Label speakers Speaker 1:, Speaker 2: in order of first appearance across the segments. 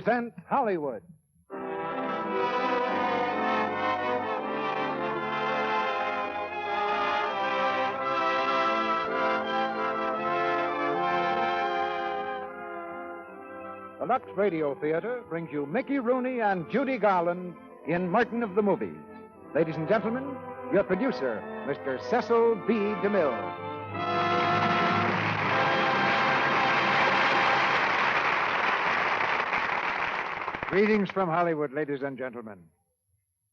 Speaker 1: present Hollywood. The Lux Radio Theater brings you Mickey Rooney and Judy Garland in Merton of the Movies. Ladies and gentlemen, your producer, Mr. Cecil B. DeMille. Greetings from Hollywood, ladies and gentlemen.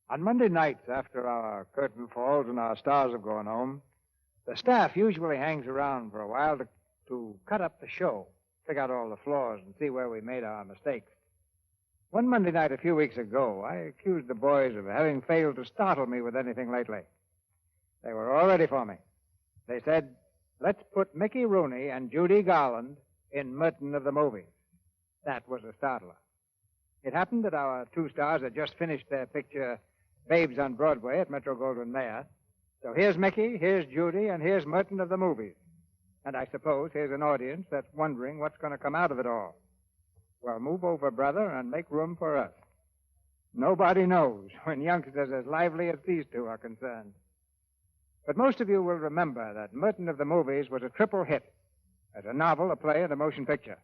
Speaker 1: On Monday nights, after our curtain falls and our stars have gone home, the staff usually hangs around for a while to cut up the show, pick out all the flaws, and see where we made our mistakes. One Monday night a few weeks ago, I accused the boys of having failed to startle me with anything lately. They were all ready for me. They said, let's put Mickey Rooney and Judy Garland in Merton of the Movies. That was a startler. It happened that our two stars had just finished their picture, Babes on Broadway at Metro-Goldwyn-Mayer. So here's Mickey, here's Judy, and here's Merton of the Movies. And I suppose here's an audience that's wondering what's going to come out of it all. Well, move over, brother, and make room for us. Nobody knows when youngsters as lively as these two are concerned. But most of you will remember that Merton of the Movies was a triple hit as a novel, a play, and a motion picture.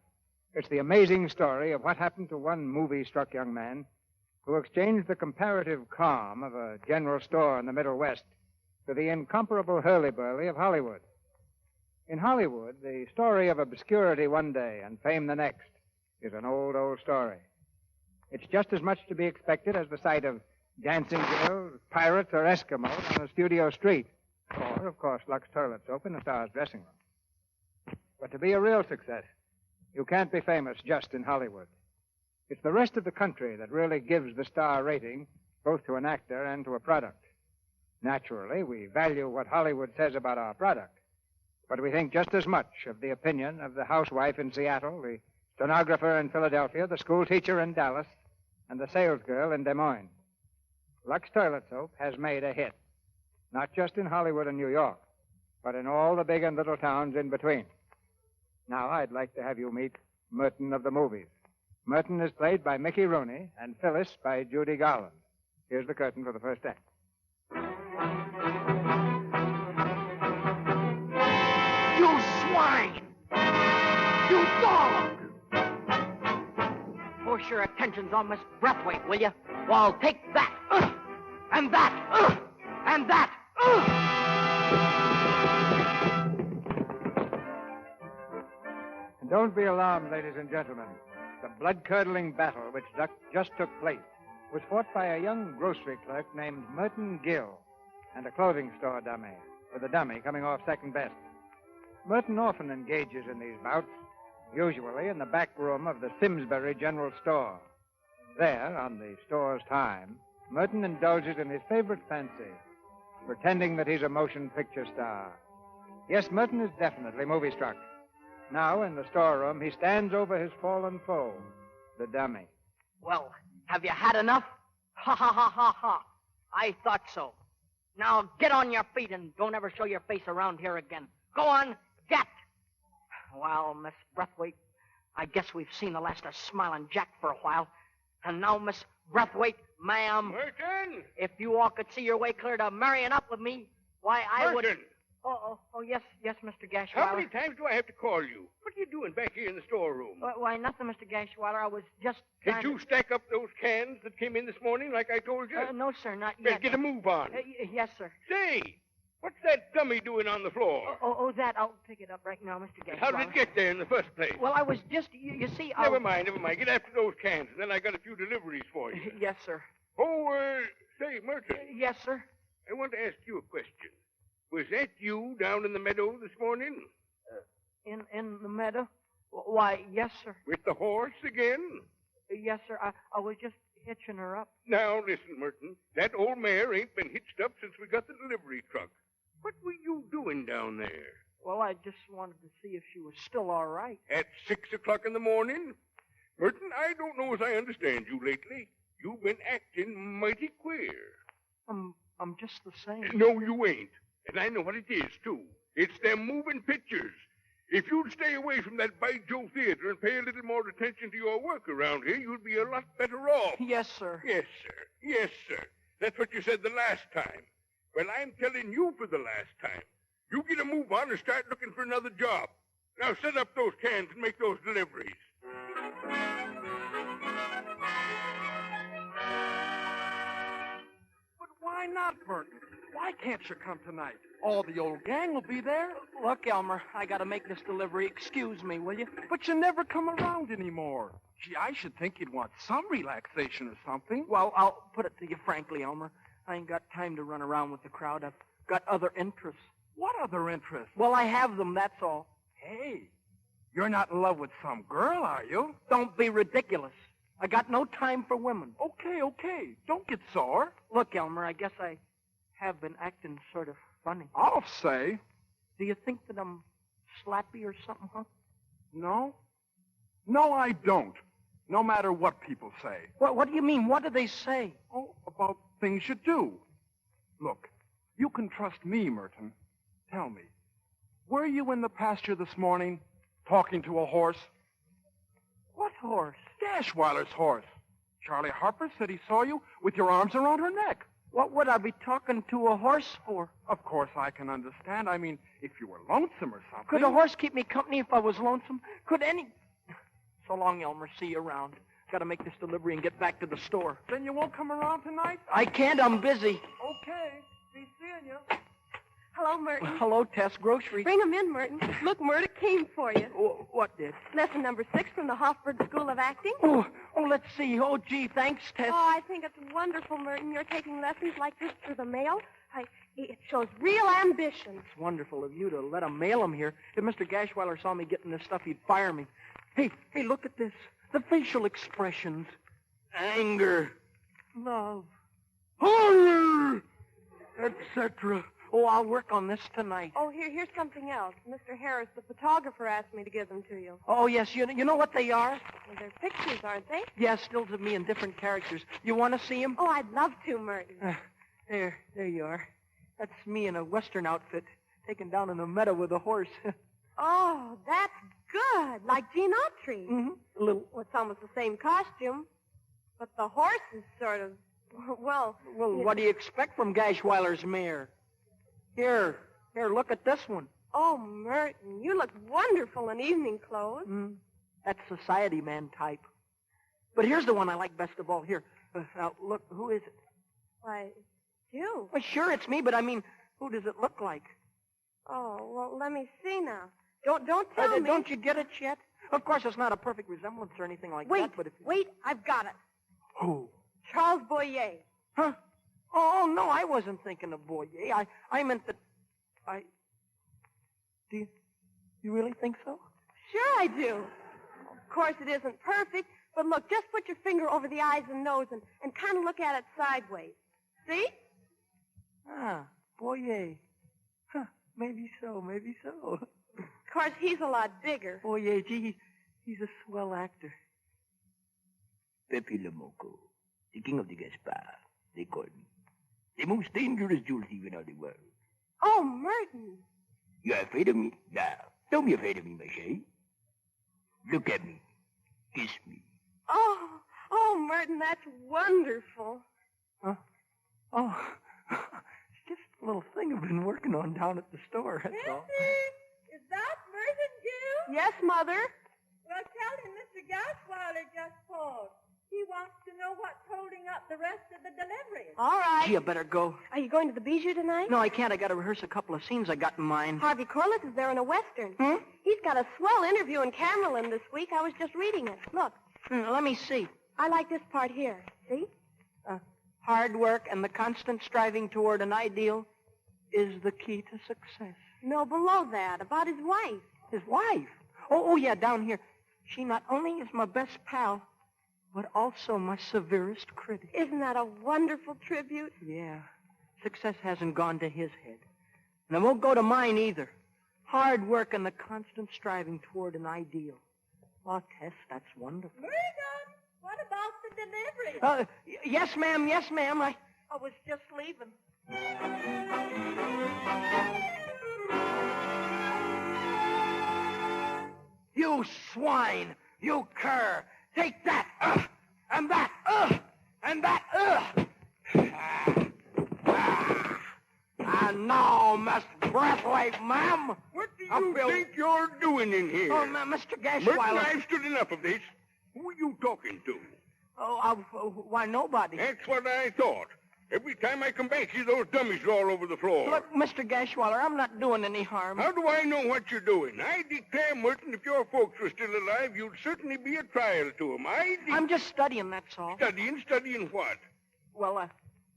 Speaker 1: It's the amazing story of what happened to one movie-struck young man who exchanged the comparative calm of a general store in the Middle West for the incomparable hurly-burly of Hollywood. In Hollywood, the story of obscurity one day and fame the next is an old, old story. It's just as much to be expected as the sight of dancing girls, pirates, or Eskimos on a studio street. Or, of course, Lux toilet soap in a star's dressing room. But to be a real success, you can't be famous just in Hollywood. It's the rest of the country that really gives the star rating both to an actor and to a product. Naturally, we value what Hollywood says about our product, but we think just as much of the opinion of the housewife in Seattle, the stenographer in Philadelphia, the school teacher in Dallas, and the salesgirl in Des Moines. Lux toilet soap has made a hit, not just in Hollywood and New York, but in all the big and little towns in between. Now, I'd like to have you meet Merton of the Movies. Merton is played by Mickey Rooney and Phyllis by Judy Garland. Here's the curtain for the first act.
Speaker 2: You swine! You dog! Force your attentions on Miss Breathwaite, will you? Well, take that! And that! And that!
Speaker 1: Don't be alarmed, ladies and gentlemen. The blood-curdling battle which just took place was fought by a young grocery clerk named Merton Gill and a clothing store dummy, with the dummy coming off second best. Merton often engages in these bouts, usually in the back room of the Simsbury General Store. There, on the store's time, Merton indulges in his favorite fancy, pretending that he's a motion picture star. Yes, Merton is definitely movie-struck. Now, in the storeroom, he stands over his fallen foe, the dummy.
Speaker 2: Well, have you had enough? Ha, ha, ha, ha, ha. I thought so. Now, get on your feet and don't ever show your face around here again. Go on, get. Well, Miss Breathwaite, I guess we've seen the last of Smiling Jack for a while. And now, Miss Breathwaite, ma'am.
Speaker 3: Merton!
Speaker 2: If you all could see your way clear to marrying up with me, why, I would...
Speaker 3: Merton!
Speaker 2: Oh, yes, Mr. Gashwiler.
Speaker 3: How many times do I have to call you? What are you doing back here in the storeroom?
Speaker 2: Why, nothing, Mr. Gashwiler. I was just
Speaker 3: Did you stack up those cans that came in this morning like I told you?
Speaker 2: No, sir, not
Speaker 3: Then
Speaker 2: yet.
Speaker 3: get a move on.
Speaker 2: Yes, sir.
Speaker 3: Say, what's that dummy doing on the floor?
Speaker 2: That. I'll pick it up right now, Mr. Gashwiler.
Speaker 3: How did it get there in the first place?
Speaker 2: Well, I was just, you see,
Speaker 3: Never mind. Get after those cans, and then I got a few deliveries for you.
Speaker 2: Yes, sir.
Speaker 3: Oh, say, Merton.
Speaker 2: Yes, sir.
Speaker 3: I want to ask you a question. Was that you down in the meadow this morning?
Speaker 2: In the meadow? Why, yes, sir.
Speaker 3: With the horse again?
Speaker 2: Yes, sir. I was just hitching her up.
Speaker 3: Now, listen, Merton. That old mare ain't been hitched up since we got the delivery truck. What were you doing down there?
Speaker 2: Well, I just wanted to see if she was still all right.
Speaker 3: At 6 o'clock in the morning? Merton, I don't know as I understand you lately. You've been acting mighty queer.
Speaker 2: I'm just the same.
Speaker 3: No, you ain't. And I know what it is, too. It's them moving pictures. If you'd stay away from that By Joe Theater and pay a little more attention to your work around here, you'd be a lot better off.
Speaker 2: Yes, sir.
Speaker 3: Yes, sir. Yes, sir. That's what you said the last time. Well, I'm telling you for the last time. You get a move on and start looking for another job. Now set up those cans and make those deliveries.
Speaker 4: But why not, Merton? Why can't you come tonight? All the old gang will be there.
Speaker 2: Look, Elmer, I gotta make this delivery. Excuse me, will you?
Speaker 4: But you never come around anymore. Gee, I should think you'd want some relaxation or something.
Speaker 2: Well, I'll put it to you frankly, Elmer. I ain't got time to run around with the crowd. I've got other interests.
Speaker 4: What other interests?
Speaker 2: Well, I have them, that's all.
Speaker 4: Hey, you're not in love with some girl, are you?
Speaker 2: Don't be ridiculous. I got no time for women.
Speaker 4: Okay. Don't get sore.
Speaker 2: Look, Elmer, I guess I have been acting sort of funny.
Speaker 4: I'll say.
Speaker 2: Do you think that I'm slappy or something, huh?
Speaker 4: No? No, I don't. No matter what people say.
Speaker 2: What do you mean? What do they say?
Speaker 4: Oh, about things you do. Look, you can trust me, Merton. Tell me, were you in the pasture this morning talking to a horse?
Speaker 2: What horse?
Speaker 4: Gashweiler's horse. Charlie Harper said he saw you with your arms around her neck.
Speaker 2: What would I be talking to a horse for?
Speaker 4: Of course, I can understand. I mean, if you were lonesome or something.
Speaker 2: Could a horse keep me company if I was lonesome? Could any... So long, Elmer. See you around. Gotta make this delivery and get back to the store.
Speaker 4: Then you won't come around tonight?
Speaker 2: I can't. I'm busy.
Speaker 4: Okay. Be seeing you.
Speaker 5: Hello, Merton.
Speaker 2: Hello, Tess. Grocery.
Speaker 5: Bring 'em in, Merton. Look, Murder came for you.
Speaker 2: What did?
Speaker 5: Lesson number 6 from the Hofburg School of Acting.
Speaker 2: Oh, let's see. Oh, gee, thanks, Tess.
Speaker 5: Oh, I think it's wonderful, Merton. You're taking lessons like this through the mail. It shows real ambition.
Speaker 2: It's wonderful of you to let him mail him here. If Mr. Gashweiler saw me getting this stuff, he'd fire me. Hey, look at this. The facial expressions. Anger. Love. Horror. Etc. Oh, I'll work on this tonight.
Speaker 5: Oh, here's something else. Mr. Harris, the photographer, asked me to give them to you.
Speaker 2: Oh, yes. You know what they are?
Speaker 5: Well, they're pictures, aren't they?
Speaker 2: Yeah, stills of me in different characters. You want to see them?
Speaker 5: Oh, I'd love to, Merton.
Speaker 2: There you are. That's me in a Western outfit, taken down in a meadow with a horse.
Speaker 5: Oh, that's good. Like Gene Autry.
Speaker 2: Mm-hmm. A little.
Speaker 5: Well, it's almost the same costume. But the horse is sort of, well...
Speaker 2: Well, what do you expect from Gashweiler's mare? Here, look at this one.
Speaker 5: Oh, Merton, you look wonderful in evening clothes.
Speaker 2: That's society man type. But here's the one I like best of all. Here, now, look, who is it?
Speaker 5: Why, it's you.
Speaker 2: Well, sure, it's me, but I mean, who does it look like?
Speaker 5: Oh, well, let me see now. Don't tell me.
Speaker 2: Don't you get it yet? Of course, it's not a perfect resemblance or anything like that, but if...
Speaker 5: Wait, I've got it.
Speaker 2: Who?
Speaker 5: Charles Boyer.
Speaker 2: Huh? Oh, no, I wasn't thinking of Boyer. I meant that... Do you really think so?
Speaker 5: Sure I do. Of course, it isn't perfect, but look, just put your finger over the eyes and nose and kind of look at it sideways. See?
Speaker 2: Boyer. Huh, maybe so.
Speaker 5: Of course, he's a lot bigger.
Speaker 2: Boyer, gee, he's a swell actor.
Speaker 6: Pepe Le Moco, the king of the Gaspar, they call me. The most dangerous jewel thief in all the world.
Speaker 5: Oh, Merton.
Speaker 6: You are afraid of me? Now, don't be afraid of me, my chérie. Look at me. Kiss me.
Speaker 5: Oh, Merton, that's wonderful.
Speaker 2: Huh? Oh, it's just a little thing I've been working on down at the store, that's all.
Speaker 7: Missy, is that Merton Jew?
Speaker 5: Yes, Mother.
Speaker 7: Well, tell him Mr. Gashweiler just called. He wants to know what's holding up the rest of the deliveries.
Speaker 5: All right.
Speaker 2: Gee, I better go.
Speaker 5: Are you going to the Bijou tonight?
Speaker 2: No, I can't. I got to rehearse a couple of scenes I got in mind.
Speaker 5: Harvey Corliss is there in a Western. He's got a swell interview in Camerlin this week. I was just reading it. Look.
Speaker 2: Let me see.
Speaker 5: I like this part here. See?
Speaker 2: Hard work and the constant striving toward an ideal is the key to success.
Speaker 5: No, below that, about his wife.
Speaker 2: His wife? Oh, yeah, down here. She not only is my best pal, but also my severest critic.
Speaker 5: Isn't that a wonderful tribute?
Speaker 2: Yeah. Success hasn't gone to his head. And it won't go to mine either. Hard work and the constant striving toward an ideal. Oh, Tess, that's wonderful.
Speaker 7: Merton, what about the delivery?
Speaker 2: Yes, ma'am. I
Speaker 5: was just leaving.
Speaker 6: You swine! You cur! Take that! And that! And that! And now, Miss Braithwaite, ma'am.
Speaker 3: What do you think you're doing in here?
Speaker 6: Oh, Mr.
Speaker 3: Merton,
Speaker 6: Gashwiler.
Speaker 3: I've stood enough of this. Who are you talking to?
Speaker 6: Why, nobody.
Speaker 3: That's what I thought. Every time I come back, see those dummies all over the floor.
Speaker 6: Look, Mr. Gashwiler, I'm not doing any harm.
Speaker 3: How do I know what you're doing? I declare, Merton, if your folks were still alive, you'd certainly be a trial to them.
Speaker 6: I'm just studying, that's all.
Speaker 3: Studying what?
Speaker 6: Well, I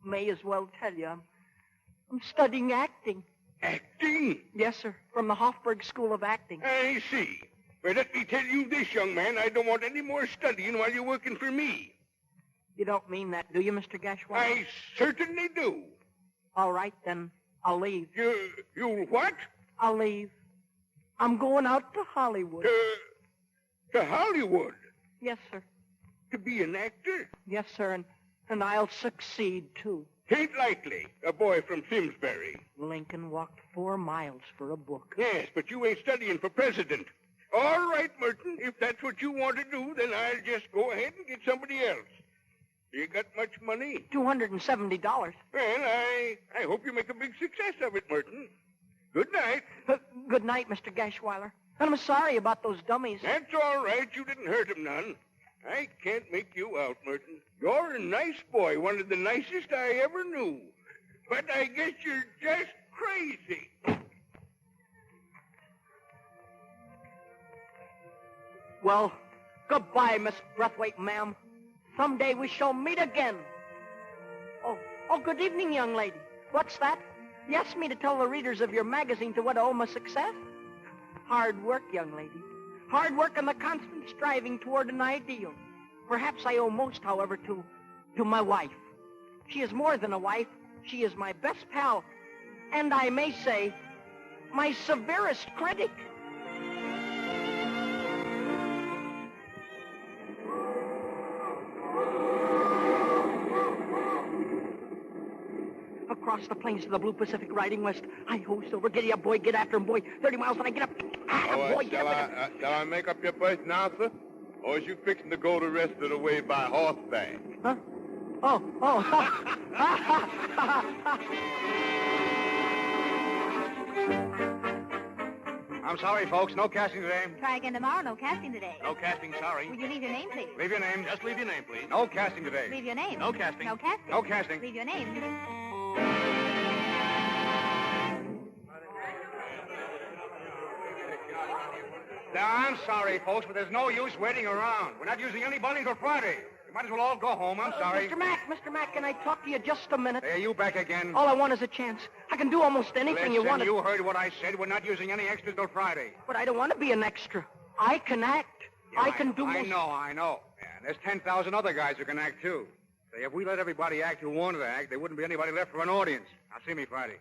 Speaker 6: may as well tell you. I'm studying acting.
Speaker 3: Acting?
Speaker 6: Yes, sir, from the Hofburg School of Acting.
Speaker 3: I see. Well, let me tell you this, young man. I don't want any more studying while you're working for me.
Speaker 6: You don't mean that, do you, Mr. Gashwiler?
Speaker 3: I certainly do.
Speaker 6: All right, then. I'll leave.
Speaker 3: You what?
Speaker 6: I'll leave. I'm going out to Hollywood.
Speaker 3: To Hollywood?
Speaker 6: Yes, sir.
Speaker 3: To be an actor?
Speaker 6: Yes, sir, and I'll succeed, too.
Speaker 3: Tain't likely. A boy from Simsbury.
Speaker 6: Lincoln walked 4 miles for a book.
Speaker 3: Yes, but you ain't studying for president. All right, Merton. If that's what you want to do, then I'll just go ahead and get somebody else. You got much money?
Speaker 6: $270.
Speaker 3: Well, I hope you make a big success of it, Merton. Good night.
Speaker 6: Good night, Mr. Gashwiler. And I'm sorry about those dummies.
Speaker 3: That's all right. You didn't hurt 'em none. I can't make you out, Merton. You're a nice boy, one of the nicest I ever knew. But I guess you're just crazy.
Speaker 6: Well, goodbye, Miss Braithwaite, ma'am. Someday we shall meet again. Oh, good evening, young lady. What's that? You asked me to tell the readers of your magazine to what I owe my success? Hard work, young lady. Hard work and the constant striving toward an ideal. Perhaps I owe most, however, to my wife. She is more than a wife. She is my best pal. And I may say, my severest critic. Across the plains to the blue Pacific, riding west. Hi-ho, Silver, giddy up, boy, get after him, boy. 30 miles when I get up. Boy, get up.
Speaker 8: Shall I make up your first announcer? Or is you fixing to go the rest of the way by horseback?
Speaker 6: Huh? Oh.
Speaker 1: I'm sorry, folks. No casting today.
Speaker 9: Try again tomorrow. No casting today.
Speaker 1: No casting, sorry.
Speaker 9: Will you leave your name, please?
Speaker 1: Leave your name. Just leave your name, please. No casting today.
Speaker 9: Leave your name.
Speaker 1: No casting.
Speaker 9: No casting.
Speaker 1: No casting.
Speaker 9: Leave your name.
Speaker 1: Now, I'm sorry, folks, but there's no use waiting around. We're not using anybody until Friday. You might as well all go home. I'm sorry.
Speaker 6: Mr. Mac, can I talk to you just a minute?
Speaker 1: There, you back again.
Speaker 6: All I want is a chance. I can do almost anything you want.
Speaker 1: You heard what I said. We're not using any extras till Friday.
Speaker 6: But I don't want to be an extra. I can act.
Speaker 1: Yeah,
Speaker 6: I can do
Speaker 1: I
Speaker 6: most...
Speaker 1: know. Yeah, there's 10,000 other guys who can act, too. Say, if we let everybody act who wanted to act, there wouldn't be anybody left for an audience. Now, see me Friday.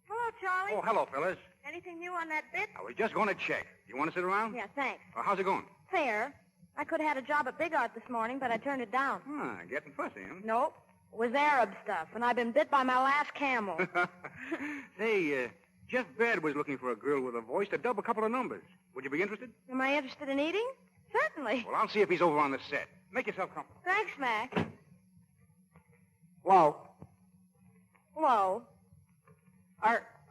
Speaker 7: Hello, Charlie.
Speaker 1: Oh, hello, fellas.
Speaker 7: Anything new on that bit?
Speaker 1: I was just going to check. You want to sit around?
Speaker 7: Yeah, thanks.
Speaker 1: How's it going?
Speaker 7: Fair. I could have had a job at Big Art this morning, but I turned it down.
Speaker 1: Getting fussy, huh?
Speaker 7: Nope. It was Arab stuff, and I've been bit by my last camel.
Speaker 1: Say, Jeff Baird was looking for a girl with a voice to dub a couple of numbers. Would you be interested?
Speaker 7: Am I interested in eating? Certainly.
Speaker 1: Well, I'll see if he's over on the set. Make yourself comfortable.
Speaker 7: Thanks, Mac.
Speaker 6: Hello.
Speaker 7: Hello.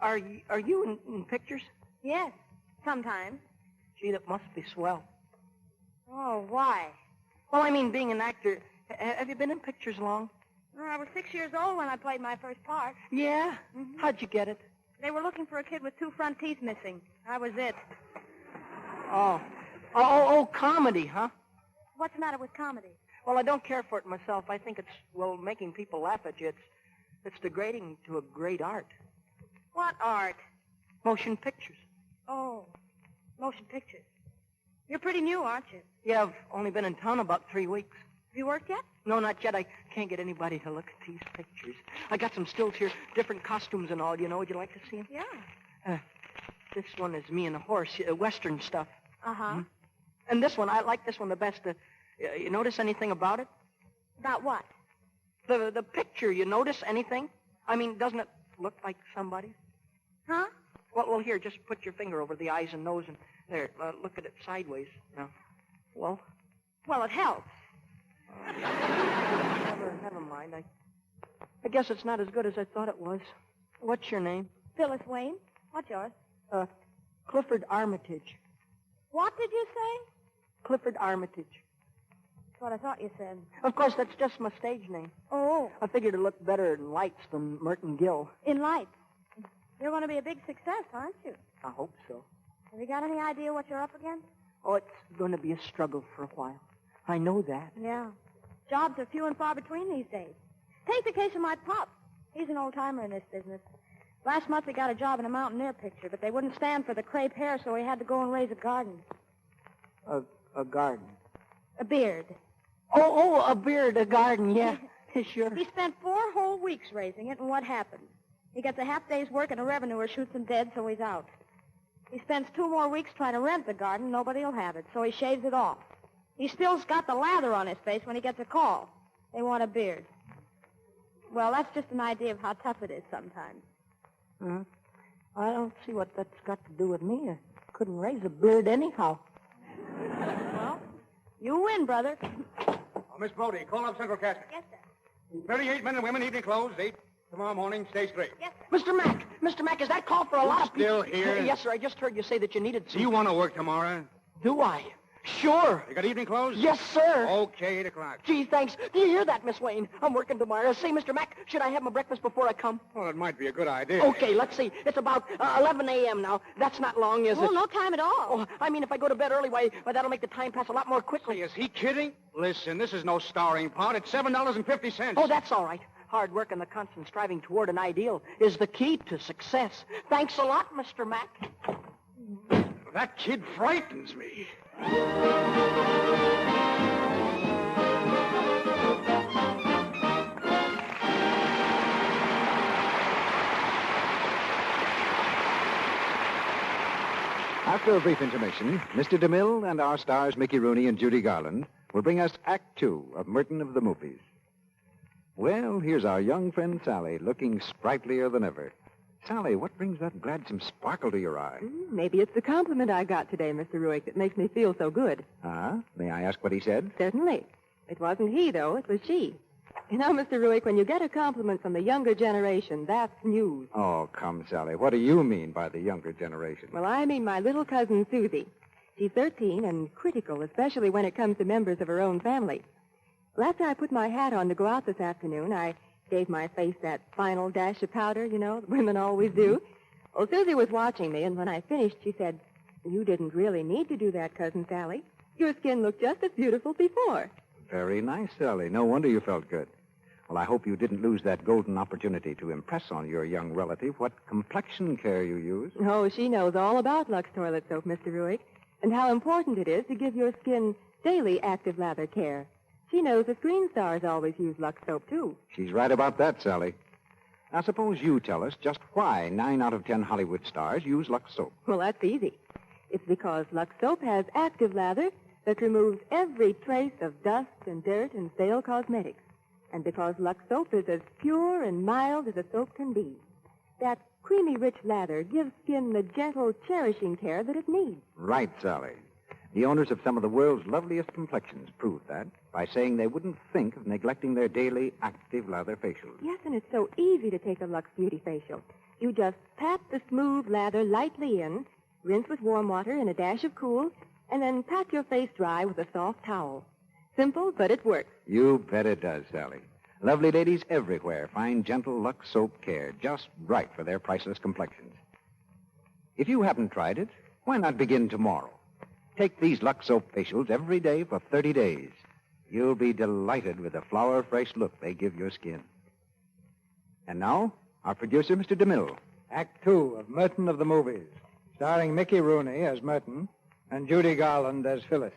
Speaker 6: Are you in pictures?
Speaker 7: Yes, sometimes.
Speaker 6: Gee, that must be swell.
Speaker 7: Oh, why?
Speaker 6: Well, I mean, being an actor, have you been in pictures long?
Speaker 7: Well, I was 6 years old when I played my first part.
Speaker 6: Yeah? Mm-hmm. How'd you get it?
Speaker 7: They were looking for a kid with 2 front teeth missing. I was it.
Speaker 6: Oh, comedy, huh?
Speaker 7: What's the matter with comedy?
Speaker 6: Well, I don't care for it myself. I think it's, making people laugh at you. It's degrading to a great art.
Speaker 7: What art?
Speaker 6: Motion pictures.
Speaker 7: Oh, motion pictures. You're pretty new, aren't you?
Speaker 6: Yeah, I've only been in town about 3 weeks.
Speaker 7: Have you worked yet?
Speaker 6: No, not yet. I can't get anybody to look at these pictures. I got some stills here, different costumes and all. Would you like to see them?
Speaker 7: Yeah.
Speaker 6: This one is me and a horse, Western stuff.
Speaker 7: Uh-huh.
Speaker 6: Mm-hmm. And this one, I like this one the best. You notice anything about it?
Speaker 7: About what?
Speaker 6: The picture, you notice anything? I mean, doesn't it look like somebody?
Speaker 7: Huh?
Speaker 6: Well, here, just put your finger over the eyes and nose and there, look at it sideways. Now, well,
Speaker 5: Well, it helps.
Speaker 6: never mind. I guess it's not as good as I thought it was. What's your name?
Speaker 5: Phyllis Wayne. What's yours?
Speaker 6: Clifford Armitage.
Speaker 5: What did you say?
Speaker 6: Clifford Armitage.
Speaker 5: That's what I thought you said.
Speaker 6: Of course, that's just my stage name.
Speaker 5: Oh,
Speaker 6: I figured it looked better in lights than Merton Gill.
Speaker 5: in lights. You're going to be a big success, aren't you?
Speaker 6: I hope so.
Speaker 5: Have you got any idea what you're up against?
Speaker 6: Oh, it's going to be a struggle for a while. I know that.
Speaker 5: Yeah. Jobs are few and far between these days. Take the case of my pop. He's an old-timer in this business. Last month he got a job in a mountaineer picture, but they wouldn't stand for the crepe hair, so he had to go and raise a garden.
Speaker 6: A garden.
Speaker 5: A beard.
Speaker 6: Oh, a beard, a garden, yeah. Sure.
Speaker 5: He spent 4 whole weeks raising it, and what happened? He gets a half day's work, and a revenuer shoots him dead, so he's out. He spends 2 more weeks trying to rent the garden. Nobody will have it, so he shaves it off. He still's got the lather on his face when he gets a call. They want a beard. Well, that's just an idea of how tough it is sometimes.
Speaker 6: Hmm? I don't see what that's got to do with me. I couldn't raise a beard anyhow.
Speaker 5: Well, you win, brother.
Speaker 10: Miss Brody, call up Central Casting.
Speaker 5: Yes, sir.
Speaker 10: 38 men and women, evening clothes, 8 tomorrow morning, stage 3.
Speaker 5: Yes, sir.
Speaker 6: Mr. Mack, is that call for a lot of people?
Speaker 10: Still here?
Speaker 6: Yes, sir. I just heard you say that you needed some...
Speaker 10: Do you want to work tomorrow?
Speaker 6: Do I? Sure.
Speaker 10: You got evening clothes?
Speaker 6: Yes, sir.
Speaker 10: Okay, 8 o'clock.
Speaker 6: Gee, thanks. Do you hear that, Miss Wayne? I'm working tomorrow. Say, Mr. Mack, should I have my breakfast before I come?
Speaker 10: Well, it might be a good idea.
Speaker 6: Okay, let's see. It's about 11 a.m. now. That's not long, is it?
Speaker 5: Oh, no time at all.
Speaker 6: Oh, I mean, if I go to bed early, why, that'll make the time pass a lot more quickly.
Speaker 10: Say, is he kidding? Listen, this is no starring part. It's $7.50.
Speaker 6: Oh, that's all right. Hard work and the constant striving toward an ideal is the key to success. Thanks a lot, Mr. Mack.
Speaker 10: That kid frightens me.
Speaker 1: After a brief intermission, Mr. DeMille and our stars Mickey Rooney and Judy Garland will bring us Act 2 of Merton of the Movies. Well, here's our young friend Sally, looking sprightlier than ever. Sally, what brings that gladsome sparkle to your eye?
Speaker 11: Maybe it's the compliment I got today, Mr. Ruick, that makes me feel so good.
Speaker 1: May I ask what he said?
Speaker 11: Certainly. It wasn't he, though. It was she. You know, Mr. Ruick, when you get a compliment from the younger generation, that's news.
Speaker 1: Oh, come, Sally. What do you mean by the younger generation?
Speaker 11: Well, I mean my little cousin, Susie. She's 13 and critical, especially when it comes to members of her own family. Well, after I put my hat on to go out this afternoon, I gave my face that final dash of powder, you know, that women always do. Well, Susie was watching me, and when I finished, she said, "You didn't really need to do that, Cousin Sally. Your skin looked just as beautiful before."
Speaker 1: Very nice, Sally. No wonder you felt good. Well, I hope you didn't lose that golden opportunity to impress on your young relative what complexion care you use.
Speaker 11: Oh, she knows all about Lux toilet soap, Mr. Ruick, and how important it is to give your skin daily active lather care. She knows the screen stars always use Lux soap, too.
Speaker 1: She's right about that, Sally. Now, suppose you tell us just why 9 out of 10 Hollywood stars use Lux soap.
Speaker 11: Well, that's easy. It's because Lux soap has active lather that removes every trace of dust and dirt and stale cosmetics. And because Lux soap is as pure and mild as a soap can be. That creamy, rich lather gives skin the gentle, cherishing care that it needs.
Speaker 1: Right, Sally. The owners of some of the world's loveliest complexions prove that by saying they wouldn't think of neglecting their daily active lather facials.
Speaker 11: Yes, and it's so easy to take a Lux Beauty facial. You just pat the smooth lather lightly in, rinse with warm water and a dash of cool, and then pat your face dry with a soft towel. Simple, but it works.
Speaker 1: You bet it does, Sally. Lovely ladies everywhere find gentle Lux soap care just right for their priceless complexions. If you haven't tried it, why not begin tomorrow? Take these Lux soap facials every day for 30 days. You'll be delighted with the flower-fresh look they give your skin. And now, our producer, Mr. DeMille.
Speaker 12: Act 2 of Merton of the Movies, starring Mickey Rooney as Merton and Judy Garland as Phyllis.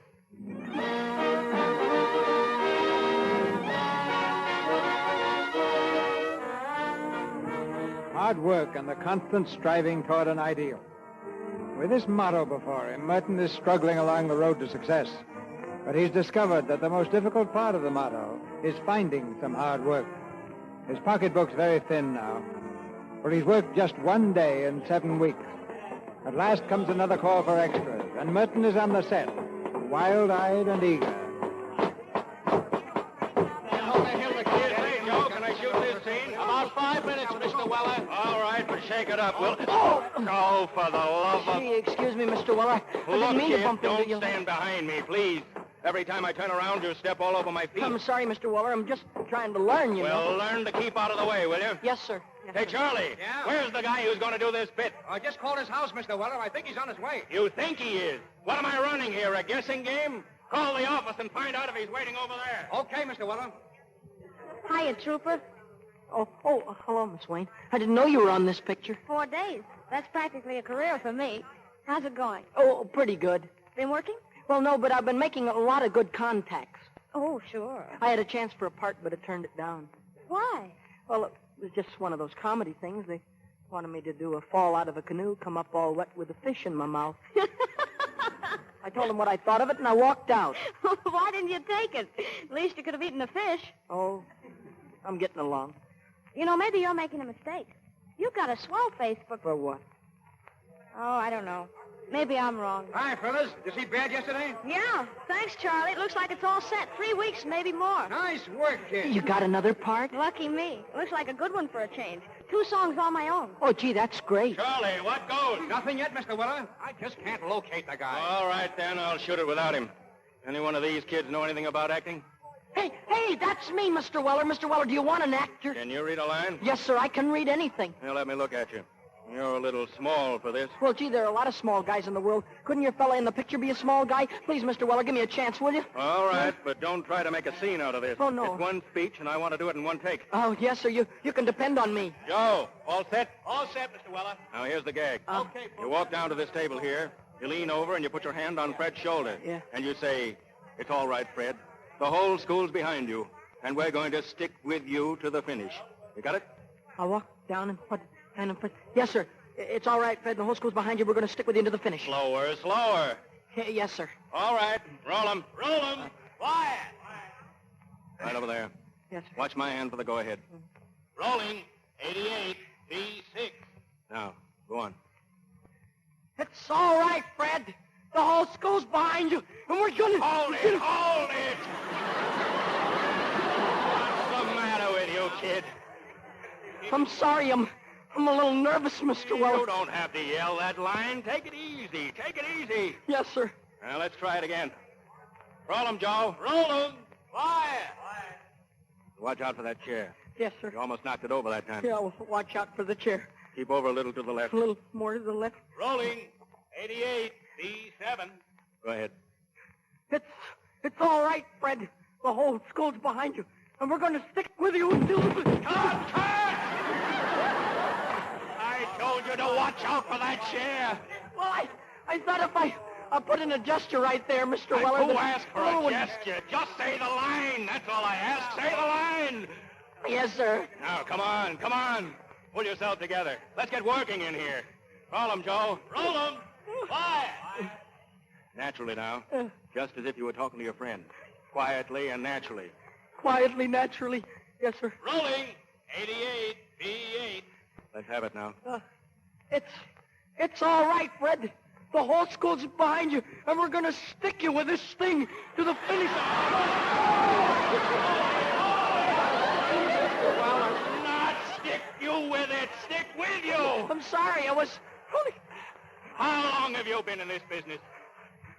Speaker 12: Hard work and the constant striving toward an ideal. With this motto before him, Merton is struggling along the road to success. But he's discovered that the most difficult part of the motto is finding some hard work. His pocketbook's very thin now, for he's worked just 1 day in 7 weeks. At last comes another call for extras, and Merton is on the set, wild-eyed and eager.
Speaker 10: Can I shoot this scene? About 5 minutes, Mr. Weller. All right, but shake it up, will. Oh, for the love of...
Speaker 6: Gee, excuse me, Mr. Weller. I
Speaker 10: Look,
Speaker 6: didn't mean
Speaker 10: kid,
Speaker 6: to bump into
Speaker 10: don't
Speaker 6: you.
Speaker 10: stand behind me, please. Every time I turn around, you step all over my feet.
Speaker 6: I'm sorry, Mr. Weller. I'm just trying to learn, you know.
Speaker 10: Well, learn to keep out of the way, will you?
Speaker 6: Yes, sir. Yes,
Speaker 10: Hey,
Speaker 6: sir.
Speaker 10: Charlie.
Speaker 13: Yeah?
Speaker 10: Where's the guy who's going to do this bit?
Speaker 13: I just called his house, Mr. Weller. I think he's on his way.
Speaker 10: You think he is? What am I running here, a guessing game? Call the office and find out if he's waiting over there.
Speaker 13: Okay, Mr. Weller.
Speaker 5: Hiya, Trooper.
Speaker 6: Oh, hello, Miss Wayne. I didn't know you were on this picture.
Speaker 5: 4 days. That's practically a career for me. How's it going?
Speaker 6: Oh, pretty good.
Speaker 5: Been working?
Speaker 6: Well, no, but I've been making a lot of good contacts.
Speaker 5: Oh, sure.
Speaker 6: I had a chance for a part, but I turned it down.
Speaker 5: Why?
Speaker 6: Well, it was just one of those comedy things. They wanted me to do a fall out of a canoe, come up all wet with a fish in my mouth. I told them what I thought of it, and I walked out.
Speaker 5: Why didn't you take it? At least you could have eaten the fish.
Speaker 6: Oh, I'm getting along.
Speaker 5: You know, maybe you're making a mistake. You've got a swell face
Speaker 6: For what?
Speaker 5: Oh, I don't know. Maybe I'm wrong.
Speaker 13: Hi, fellas. Did you see Bad yesterday?
Speaker 5: Yeah. Thanks, Charlie. It looks like it's all set. 3 weeks, maybe more.
Speaker 13: Nice work, kid.
Speaker 6: You got another part?
Speaker 5: Lucky me. Looks like a good one for a change. 2 songs on my own.
Speaker 6: Oh, gee, that's great.
Speaker 10: Charlie, what goes?
Speaker 13: Nothing yet, Mr. Weller. I just can't locate the guy.
Speaker 10: All right, then. I'll shoot it without him. Any one of these kids know anything about acting?
Speaker 6: Hey, that's me, Mr. Weller. Mr. Weller, do you want an actor?
Speaker 10: Can you read a line?
Speaker 6: Yes, sir, I can read anything.
Speaker 10: Now, let me look at you. You're a little small for this.
Speaker 6: Well, gee, there are a lot of small guys in the world. Couldn't your fella in the picture be a small guy? Please, Mr. Weller, give me a chance, will you?
Speaker 10: All right, but don't try to make a scene out of this.
Speaker 6: Oh, no.
Speaker 10: It's one speech, and I want to do it in one take.
Speaker 6: Oh, yes, sir, you can depend on me.
Speaker 10: Joe, all set?
Speaker 13: All set, Mr. Weller.
Speaker 10: Now, here's the gag.
Speaker 13: Okay,
Speaker 10: You walk down to this table here, you lean over, and you put your hand on Fred's shoulder.
Speaker 6: Yeah.
Speaker 10: And you say, "It's all right, Fred. The whole school's behind you, and we're going to stick with you to the finish." You got it?
Speaker 6: I'll walk down and put... Yes, sir. It's all right, Fred. The whole school's behind you. We're going to stick with you to the finish.
Speaker 10: Slower, slower.
Speaker 6: Yes, sir.
Speaker 10: All right, roll 'em. Roll 'em. Quiet. Right over there.
Speaker 6: Yes, sir.
Speaker 10: Watch my hand for the go-ahead.
Speaker 3: Rolling. 88, B6.
Speaker 10: Now, go on.
Speaker 6: It's all right, Fred. The whole school's behind you, and we're going to...
Speaker 10: Hold it, hold it! What's the matter with you, kid?
Speaker 6: I'm sorry. I'm a little nervous, Mr. Weller.
Speaker 10: You don't have to yell that line. Take it easy. Take it easy.
Speaker 6: Yes, sir.
Speaker 10: Now, let's try it again. Roll 'em, Joe. Roll 'em. Quiet. Watch out for that chair.
Speaker 6: Yes, sir.
Speaker 10: You almost knocked it over that time.
Speaker 6: Yeah, well, watch out for the chair.
Speaker 10: Keep over a little to the left.
Speaker 6: A little more to the left.
Speaker 3: Rolling. 88, B7.
Speaker 10: Go ahead.
Speaker 6: It's all right, Fred. The whole school's behind you, and we're going to stick with you until...
Speaker 10: Cut! I told you to watch out for that chair.
Speaker 6: Well, I thought if I put in a gesture right there, Mr. Weller...
Speaker 10: Who
Speaker 6: that-
Speaker 10: asked for
Speaker 6: Oh,
Speaker 10: a gesture? Just say the line. That's all I ask. Say the line.
Speaker 6: Yes, sir.
Speaker 10: Now, come on, come on. Pull yourself together. Let's get working in here. Roll 'em, Joe. Roll 'em. Quiet. Naturally now. Just as if you were talking to your friend. Quietly and naturally.
Speaker 6: Quietly, naturally. Yes, sir.
Speaker 3: Rolling. 88, B8.
Speaker 10: Let's have it now.
Speaker 6: It's all right, Fred. The whole school's behind you, and we're going to stick you with this thing to the finish.
Speaker 10: Well, not stick you with it. Stick with you.
Speaker 6: I'm sorry. I was only...
Speaker 10: How long have you been in this business?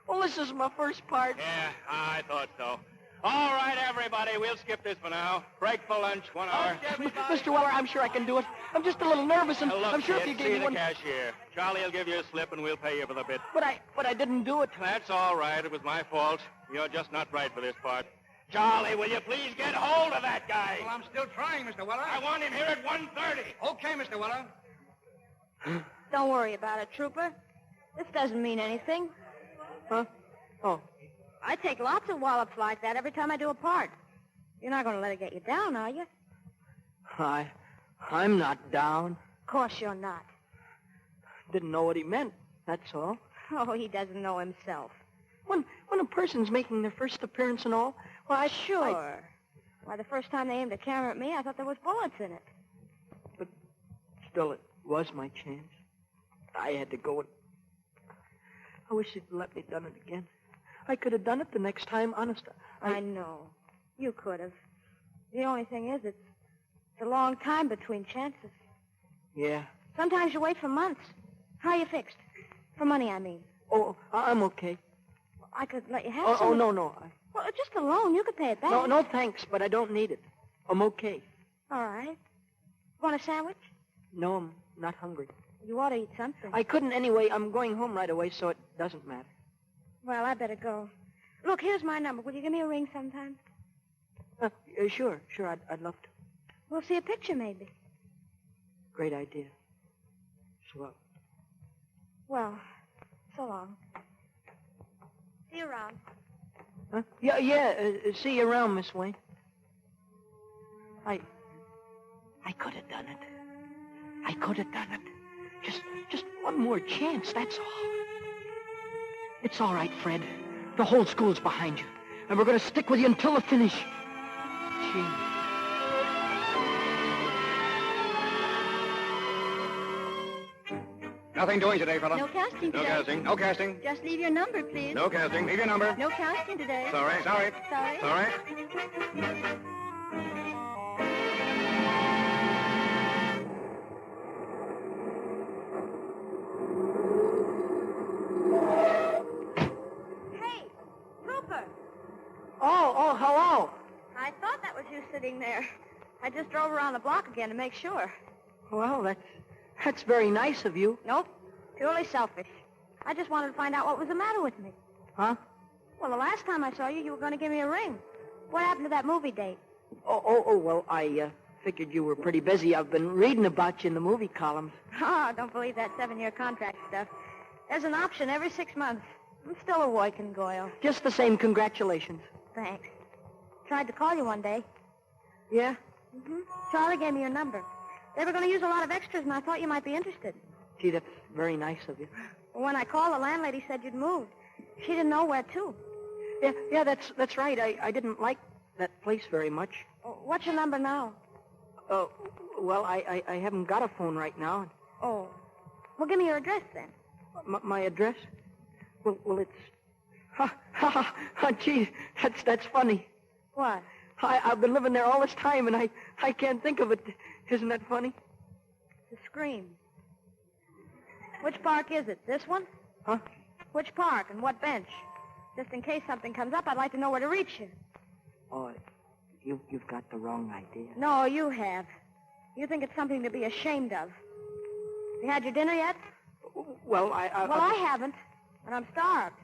Speaker 6: Well, this is my first part.
Speaker 10: Yeah, I thought so. All right, everybody, we'll skip this for now. Break for lunch, 1 hour.
Speaker 6: Mr. Weller, I'm sure I can do it. I'm just a little nervous, and
Speaker 10: Now, look,
Speaker 6: I'm sure if
Speaker 10: kid,
Speaker 6: you gave
Speaker 10: see
Speaker 6: me
Speaker 10: the
Speaker 6: one...
Speaker 10: cashier. Charlie will give you a slip, and we'll pay you for the bit.
Speaker 6: But I didn't do it.
Speaker 10: That's all right. It was my fault. You're just not right for this part. Charlie, will you please get hold of that guy?
Speaker 13: Well, I'm still trying, Mr. Weller.
Speaker 10: I want him here at 1:30.
Speaker 13: Okay, Mr. Weller.
Speaker 5: Don't worry about it, Trooper. This doesn't mean anything.
Speaker 6: Huh? Oh.
Speaker 5: I take lots of wallops like that every time I do a part. You're not going to let it get you down, are you?
Speaker 6: I'm not down.
Speaker 5: Of course you're not.
Speaker 6: Didn't know what he meant, that's all.
Speaker 5: Oh, he doesn't know himself.
Speaker 6: When a person's making their first appearance and all, why,
Speaker 5: Sure. Why, the first time they aimed a camera at me, I thought there was bullets in it.
Speaker 6: But still, it was my chance. I had to go. I wish you'd let me done it again. I could have done it the next time, honest.
Speaker 5: I know. You could have. The only thing is, it's a long time between chances.
Speaker 6: Yeah.
Speaker 5: Sometimes you wait for months. How are you fixed? For money, I mean.
Speaker 6: Oh, I'm okay.
Speaker 5: I could let you have some.
Speaker 6: Oh, no.
Speaker 5: Well, just a loan. You could pay it back.
Speaker 6: No, thanks, but I don't need it. I'm okay.
Speaker 5: All right. Want a sandwich?
Speaker 6: No, I'm not hungry.
Speaker 5: You ought to eat something.
Speaker 6: I couldn't anyway. I'm going home right away, so it doesn't matter.
Speaker 5: Well, I better go. Look, here's my number. Will you give me a ring sometime?
Speaker 6: Sure. I'd love to.
Speaker 5: We'll see a picture, maybe.
Speaker 6: Great idea. Swell.
Speaker 5: Well, so long. See you around.
Speaker 6: Huh? Yeah, see you around, Miss Wayne. I could have done it. I could have done it. Just one more chance, that's all. It's all right, Fred. The whole school's behind you. And we're going to stick with you until the finish. Gee.
Speaker 13: Nothing doing today, fella.
Speaker 9: No casting today.
Speaker 13: No casting. No casting.
Speaker 9: Just leave your number, please.
Speaker 13: No casting. Leave your number.
Speaker 9: No casting today.
Speaker 13: Sorry.
Speaker 9: Sorry.
Speaker 5: Hey, Rupert.
Speaker 6: Oh, hello.
Speaker 5: I thought that was you sitting there. I just drove around the block again to make sure.
Speaker 6: Well, that's very nice of you.
Speaker 5: Nope. Purely selfish. I just wanted to find out what was the matter with me.
Speaker 6: Huh?
Speaker 5: Well, the last time I saw you, you were going to give me a ring. What happened to that movie date?
Speaker 6: Well, I figured you were pretty busy. I've been reading about you in the movie columns.
Speaker 5: Oh, don't believe that 7-year contract stuff. There's an option every 6 months. I'm still a working goyle.
Speaker 6: Just the same, congratulations.
Speaker 5: Thanks. Tried to call you one day.
Speaker 6: Yeah?
Speaker 5: Mm-hmm. Charlie gave me your number. They were going to use a lot of extras, and I thought you might be interested.
Speaker 6: Gee, that's very nice of you.
Speaker 5: When I called, the landlady said you'd moved. She didn't know where to.
Speaker 6: Yeah, that's right. I didn't like that place very much.
Speaker 5: What's your number now?
Speaker 6: Well, I haven't got a phone right now.
Speaker 5: Oh. Well, give me your address, then.
Speaker 6: My address? Well, it's... Gee, that's funny.
Speaker 5: What?
Speaker 6: I've been living there all this time, and I can't think of it. Isn't that funny?
Speaker 5: The Scream. Which park is it? This one?
Speaker 6: Huh?
Speaker 5: Which park and what bench? Just in case something comes up, I'd like to know where to reach you.
Speaker 6: Oh, you've got the wrong idea.
Speaker 5: No, you have. You think it's something to be ashamed of. You had your dinner yet?
Speaker 6: Well, I
Speaker 5: haven't, and I'm starved.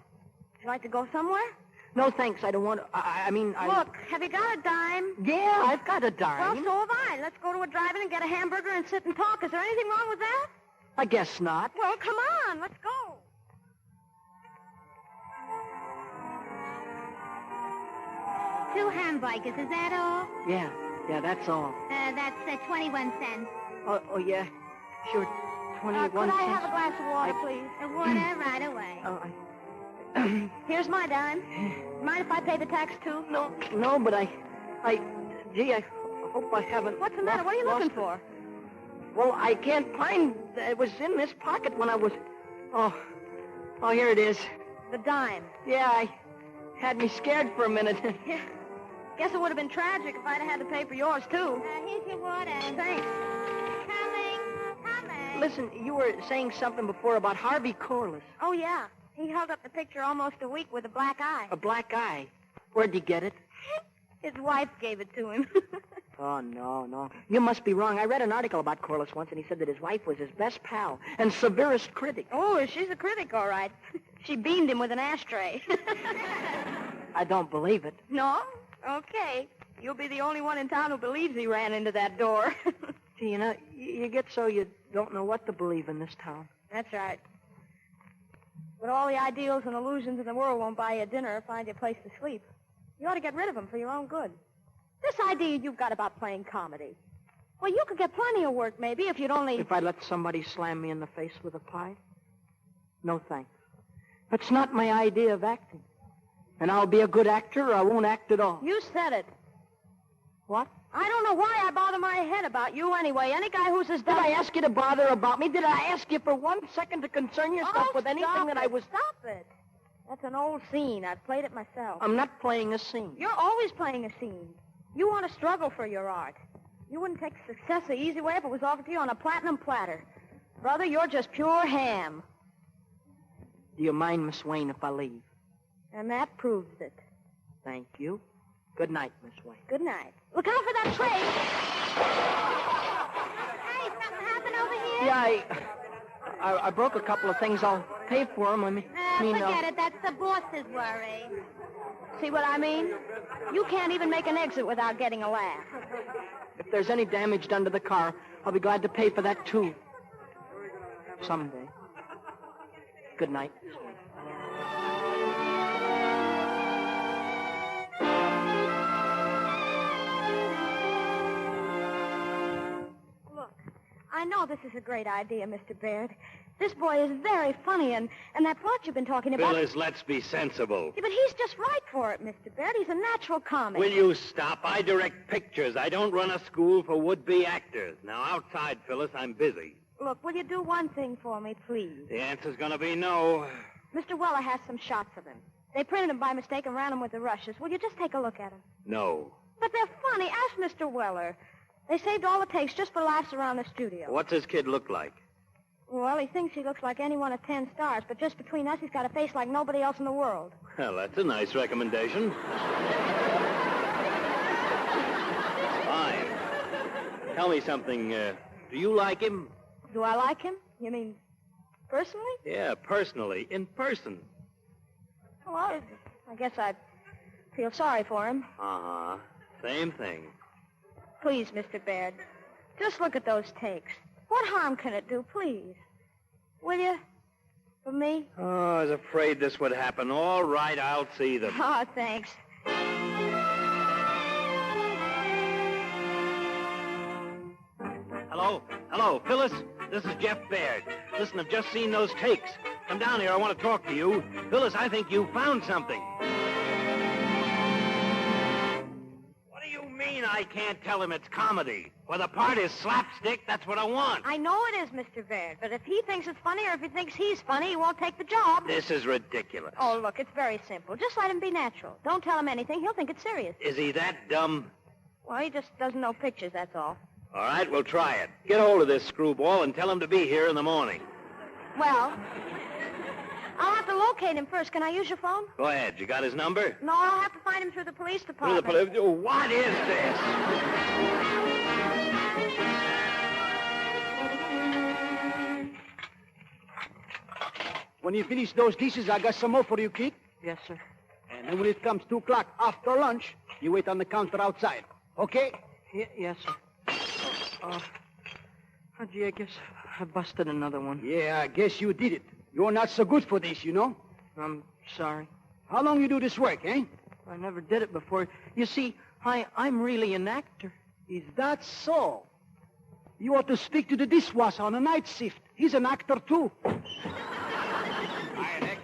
Speaker 5: Would you like to go somewhere?
Speaker 6: No, thanks. I don't want to. I mean,
Speaker 5: Look, have you got a dime?
Speaker 6: Yeah, I've got a dime.
Speaker 5: Well, so have I. Let's go to a drive-in and get a hamburger and sit and talk. Is there anything wrong with that?
Speaker 6: I guess not.
Speaker 5: Well, come on. Let's go.
Speaker 9: Two hamburgers, is that all?
Speaker 6: Yeah, that's all.
Speaker 9: That's 21 cents.
Speaker 6: Oh, yeah. Sure, 21
Speaker 5: could
Speaker 6: cents.
Speaker 5: I have a glass of water, please?
Speaker 9: The water right away.
Speaker 6: Oh,
Speaker 5: Here's my dime. Mind if I pay the tax, too?
Speaker 6: No, but I hope I haven't...
Speaker 5: What's the matter? What are you looking for?
Speaker 6: Well, I can't find... It was in this pocket when I was... Oh, here it is.
Speaker 5: The dime.
Speaker 6: Yeah, I had me scared for a minute.
Speaker 5: Yeah. Guess it would have been tragic if I'd have had to pay for yours, too.
Speaker 9: Here's your water.
Speaker 5: Thanks.
Speaker 9: Coming.
Speaker 6: Listen, you were saying something before about Harvey Corliss.
Speaker 5: Oh, yeah. He held up the picture almost a week with a black eye.
Speaker 6: A black eye? Where'd you get it?
Speaker 5: His wife gave it to him.
Speaker 6: Oh, no. You must be wrong. I read an article about Corliss once, and he said that his wife was his best pal and severest critic.
Speaker 5: Oh, she's a critic, all right. She beamed him with an ashtray.
Speaker 6: I don't believe it.
Speaker 5: No? Okay. You'll be the only one in town who believes he ran into that door.
Speaker 6: See, you get so you don't know what to believe in this town.
Speaker 5: That's right. But all the ideals and illusions in the world won't buy you a dinner or find you a place to sleep. You ought to get rid of them for your own good. This idea you've got about playing comedy. Well, you could get plenty of work, maybe, if you'd only...
Speaker 6: If I let somebody slam me in the face with a pie? No, thanks. That's not my idea of acting. And I'll be a good actor or I won't act at all.
Speaker 5: You said it.
Speaker 6: What?
Speaker 5: I don't know why I bother my head about you anyway. Any guy who's as dumb...
Speaker 6: Did I ask you to bother about me? Did I ask you for 1 second to concern yourself with anything that I was...
Speaker 5: Stop it. That's an old scene. I've played it myself.
Speaker 6: I'm not playing a scene.
Speaker 5: You're always playing a scene. You want to struggle for your art. You wouldn't take success the easy way if it was offered to you on a platinum platter. Brother, you're just pure ham.
Speaker 6: Do you mind, Miss Wayne, if I leave?
Speaker 5: And that proves it.
Speaker 6: Thank you. Good night, Miss Wayne.
Speaker 5: Good night. Look out for that tray.
Speaker 9: Hey, something happened over here?
Speaker 6: Yeah, I broke a couple of things. I'll pay for them.
Speaker 9: Forget it. That's the boss's worry.
Speaker 5: See what I mean? You can't even make an exit without getting a laugh.
Speaker 6: If there's any damage done to the car, I'll be glad to pay for that, too. Someday. Good night.
Speaker 5: Look, I know this is a great idea, Mr. Baird. This boy is very funny, and that plot you've been talking about...
Speaker 10: Phyllis, let's be sensible.
Speaker 5: Yeah, but he's just right for it, Mr. Baird. He's a natural comic.
Speaker 10: Will you stop? I direct pictures. I don't run a school for would-be actors. Now, outside, Phyllis, I'm busy.
Speaker 5: Look, will you do one thing for me, please?
Speaker 10: The answer's going to be no.
Speaker 5: Mr. Weller has some shots of him. They printed them by mistake and ran them with the rushes. Will you just take a look at them?
Speaker 10: No.
Speaker 5: But they're funny. Ask Mr. Weller. They saved all it takes just for laughs around the studio.
Speaker 10: What's this kid look like?
Speaker 5: Well, he thinks he looks like any one of 10 stars, but just between us, he's got a face like nobody else in the world.
Speaker 10: Well, that's a nice recommendation. Fine. Tell me something. Do you like him?
Speaker 5: Do I like him? You mean personally?
Speaker 10: Yeah, personally. In person.
Speaker 5: Well, I guess I feel sorry for him.
Speaker 10: Uh-huh. Same thing.
Speaker 5: Please, Mr. Baird, just look at those takes. What harm can it do, please? Will you? For me?
Speaker 10: Oh, I was afraid this would happen. All right, I'll see them.
Speaker 5: Oh, thanks.
Speaker 10: Hello, Phyllis. This is Jeff Baird. Listen, I've just seen those takes. Come down here. I want to talk to you. Phyllis, I think you found something. What do you mean I can't tell him it's comedy? Well, the part is slapstick. That's what I want.
Speaker 5: I know it is, Mr. Baird, but if he thinks it's funny or if he thinks he's funny, he won't take the job.
Speaker 10: This is ridiculous.
Speaker 5: Oh, look, it's very simple. Just let him be natural. Don't tell him anything. He'll think it's serious.
Speaker 10: Is he that dumb?
Speaker 5: Well, he just doesn't know pictures, that's all.
Speaker 10: All right, we'll try it. Get hold of this screwball and tell him to be here in the morning.
Speaker 5: Well, I'll have to locate him first. Can I use your phone?
Speaker 10: Go ahead. You got his number?
Speaker 5: No, I'll have to find him through the police department.
Speaker 10: What is this?
Speaker 14: When you finish those dishes, I got some more for you, kid.
Speaker 6: Yes, sir.
Speaker 14: And then when it comes 2 o'clock after lunch, you wait on the counter outside. Okay?
Speaker 6: Yes, sir. Oh, gee, I guess I busted another one.
Speaker 14: Yeah, I guess you did it. You're not so good for this, you know.
Speaker 6: I'm sorry.
Speaker 14: How long you do this work, eh?
Speaker 6: I never did it before. You see, I'm really an actor.
Speaker 14: Is that so? You ought to speak to the dishwasher on a night shift. He's an actor, too.
Speaker 10: Hi, Nick.